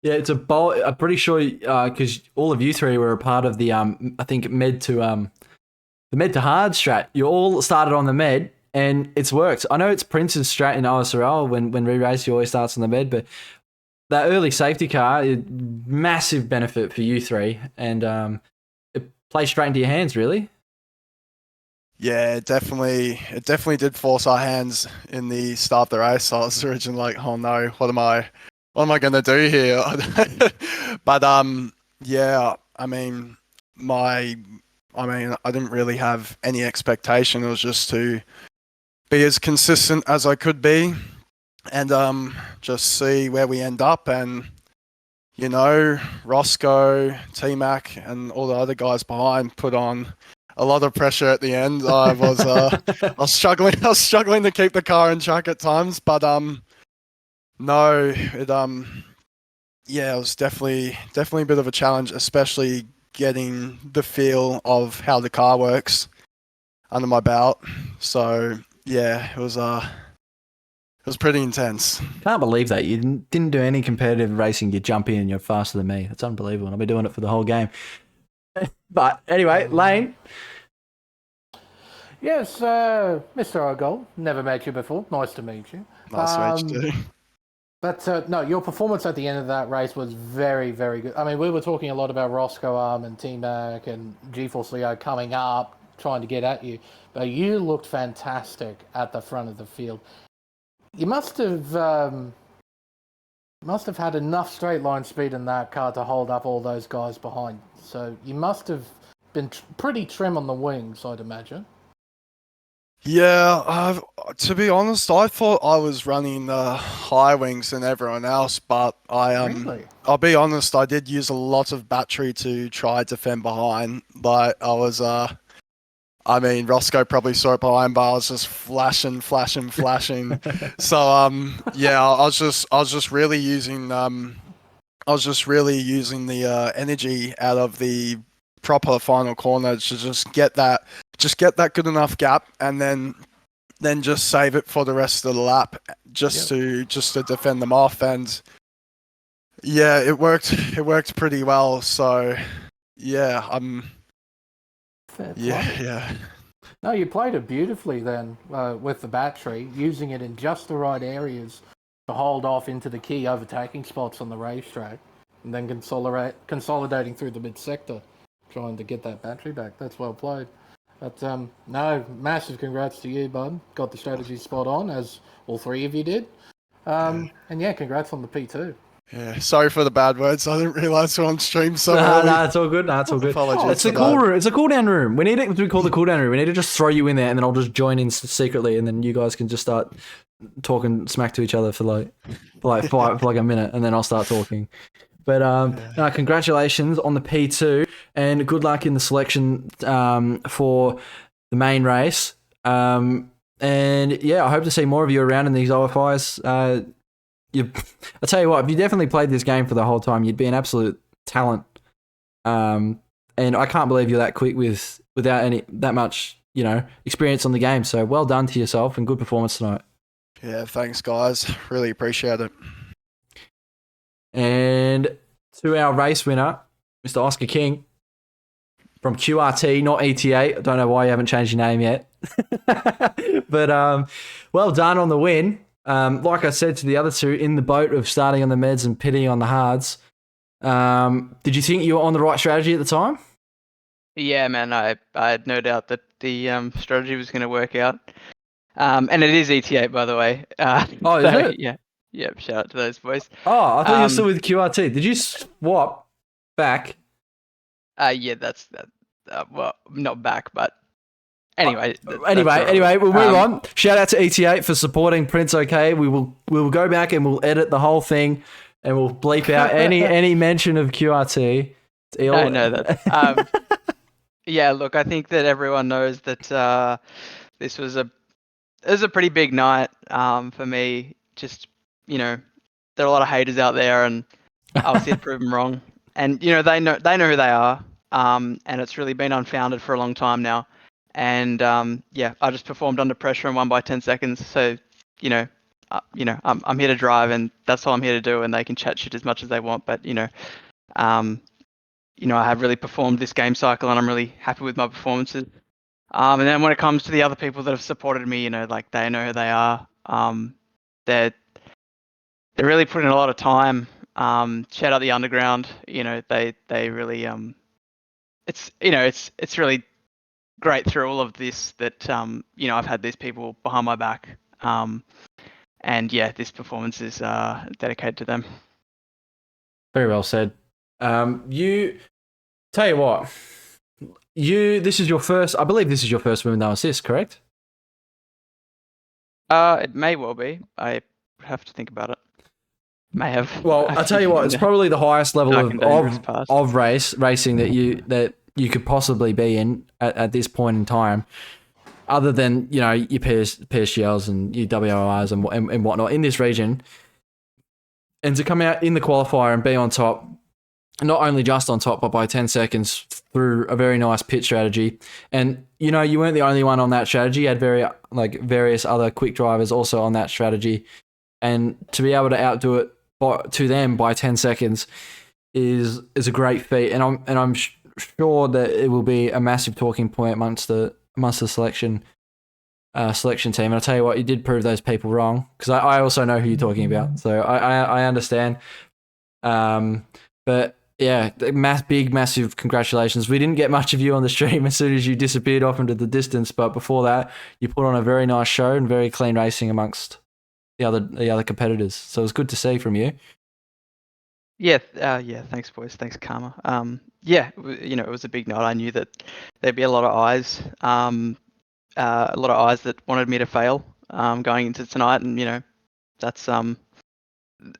Yeah, it's a bowl. I'm pretty sure because all of you three were a part of the I think med to hard strat. You all started on the med, and it's worked. I know it's Prince's strat in OSRL when re-race, he always starts on the med, but that early safety car, massive benefit for you three, and it plays straight into your hands, really. Yeah, it definitely did force our hands in the start of the race. I was originally like, oh no, what am I gonna do here? But yeah, I didn't really have any expectation. It was just to be as consistent as I could be, and just see where we end up. And you know, Roscoe, T-Mac, and all the other guys behind put on a lot of pressure at the end. I was struggling to keep the car in track at times, but no, it yeah, it was definitely a bit of a challenge, especially getting the feel of how the car works under my belt. So yeah, it was pretty intense. Can't believe that you didn't do any competitive racing. You jump in and you're faster than me. That's unbelievable. And I've been doing it for the whole game. But anyway, Lane. Yes, Mr. O'Gold. Never met you before. Nice to meet you. Nice to meet you too. But no, your performance at the end of that race was very, very good. I mean, we were talking a lot about Roscoe and T-Mac and GeForce Leo coming up, trying to get at you. But you looked fantastic at the front of the field. You must have had enough straight line speed in that car to hold up all those guys behind. So you must have been pretty trim on the wings, I'd imagine. Yeah, to be honest, I thought I was running high wings than everyone else, but Really? I'll be honest, I did use a lot of battery to try to defend behind. Like I was I mean, Roscoe probably saw it behind, but I was just flashing. So yeah, I was just really using the energy out of the proper final corner to just get that good enough gap, and then just save it for the rest of the lap, just to defend them off. And yeah, it worked pretty well. So yeah, Fair play. yeah. No, you played it beautifully then with the battery, using it in just the right areas to hold off into the key overtaking spots on the racetrack, and then consolidating through the mid-sector, trying to get that battery back. That's well played. But no, massive congrats to you, bud. Got the strategy spot on, as all three of you did. And yeah, congrats on the P2. Yeah, sorry for the bad words. I didn't realise we're on stream so early. No, it's all good. No, it's all good. Apologies It's a for cool that. room. It's a cool down room. We need it to be called the cool down room. We need to just throw you in there, and then I'll just join in secretly, and then you guys can just start talking smack to each other for like a minute, and then I'll start talking. But no, congratulations on the P2, and good luck in the selection for the main race. And yeah, I hope to see more of you around in these OFIs. I tell you what, if you definitely played this game for the whole time, you'd be an absolute talent. And I can't believe you're that quick without that much, experience on the game. So well done to yourself, and good performance tonight. Yeah, thanks, guys. Really appreciate it. And to our race winner, Mr. Oscar King from QRT, not ETA. I don't know why you haven't changed your name yet. But well done on the win. Like I said to the other two, in the boat of starting on the meds and pitting on the hards, did you think you were on the right strategy at the time? Yeah, man, I had no doubt that the strategy was going to work out. And it is ETA, by the way. Oh, is it? Yeah, shout out to those boys. Oh, I thought you were still with QRT. Did you swap back? Yeah, that's that. Well, not back, but anyway. Anyway, we'll move on. Shout out to ET8 for supporting Prince OK. We will go back and we'll edit the whole thing and we'll bleep out any mention of QRT. I know that. Yeah, look, I think that everyone knows that this was a pretty big night for me. Just, there are a lot of haters out there, and obviously had proven wrong. And they know who they are. And it's really been unfounded for a long time now. And yeah, I just performed under pressure and won by 10 seconds. So I'm here to drive, and that's all I'm here to do. And they can chat shit as much as they want, but I have really performed this game cycle, and I'm really happy with my performances. And then when it comes to the other people that have supported me, like they know who they are. They're really putting a lot of time. Shout out the underground. They really it's really great through all of this that I've had these people behind my back. And yeah, this performance is dedicated to them. Very well said. You tell you what, this is your first. I believe this is your first win with no assist, correct? It may well be. I have to think about it. May have. Well, I tell you what, it's probably the highest level of racing that you could possibly be in at this point in time, other than your PSGLs and your WRs and whatnot in this region, and to come out in the qualifier and be on top. Not only just on top, but by 10 seconds through a very nice pit strategy. And, you weren't the only one on that strategy. You had various other quick drivers also on that strategy. And to be able to outdo it to them by 10 seconds is a great feat. And I'm sure that it will be a massive talking point amongst the selection team. And I'll tell you what, you did prove those people wrong, because I also know who you're talking about. So I understand. But yeah, massive congratulations. We didn't get much of you on the stream as soon as you disappeared off into the distance, but before that, you put on a very nice show and very clean racing amongst the other competitors. So it was good to see from you. Yeah, thanks, boys. Thanks, Karma. Yeah, it was a big night. I knew that there'd be a lot of eyes, that wanted me to fail going into tonight, and that's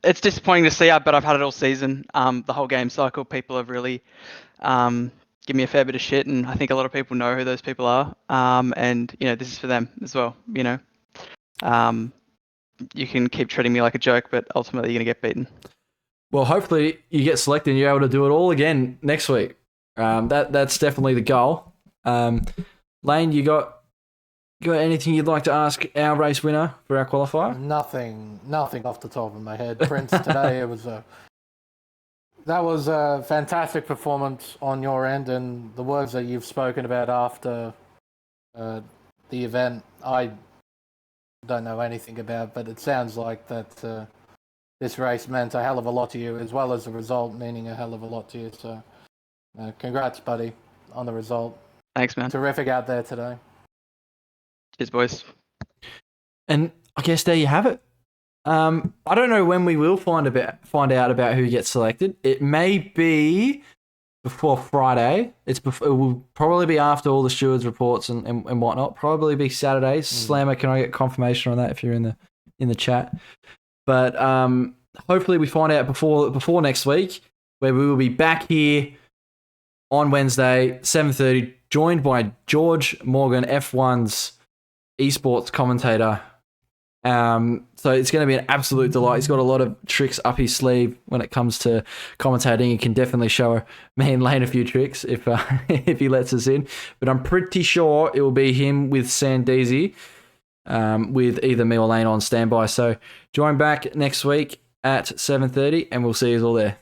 it's disappointing to see, but I've had it all season. The whole game cycle, people have really given me a fair bit of shit, and I think a lot of people know who those people are. And this is for them as well. You can keep treating me like a joke, but ultimately you're gonna get beaten. Well, hopefully you get selected and you're able to do it all again next week. That's definitely the goal. Lane, you got anything you'd like to ask our race winner for our qualifier? Nothing off the top of my head. Prince, today that was a fantastic performance on your end, and the words that you've spoken about after the event, I don't know anything about, but it sounds like that this race meant a hell of a lot to you, as well as the result meaning a hell of a lot to you. So congrats, buddy, on the result. Thanks, man. Terrific out there today. Cheers, boys. And I guess there you have it. I don't know when we will find out about who gets selected. It may be before Friday. It will probably be after all the stewards' reports and whatnot. Probably be Saturday. Slammer, can I get confirmation on that if you're in the chat? But hopefully we find out before next week, where we will be back here on Wednesday, 7:30, joined by George Morgan, F1's esports commentator. So it's going to be an absolute delight. He's got a lot of tricks up his sleeve when it comes to commentating. He can definitely show me and Lane a few tricks if if he lets us in. But I'm pretty sure it will be him with Sandeezy. with either me or Lane on standby. So join back next week at 7:30, and we'll see you all there.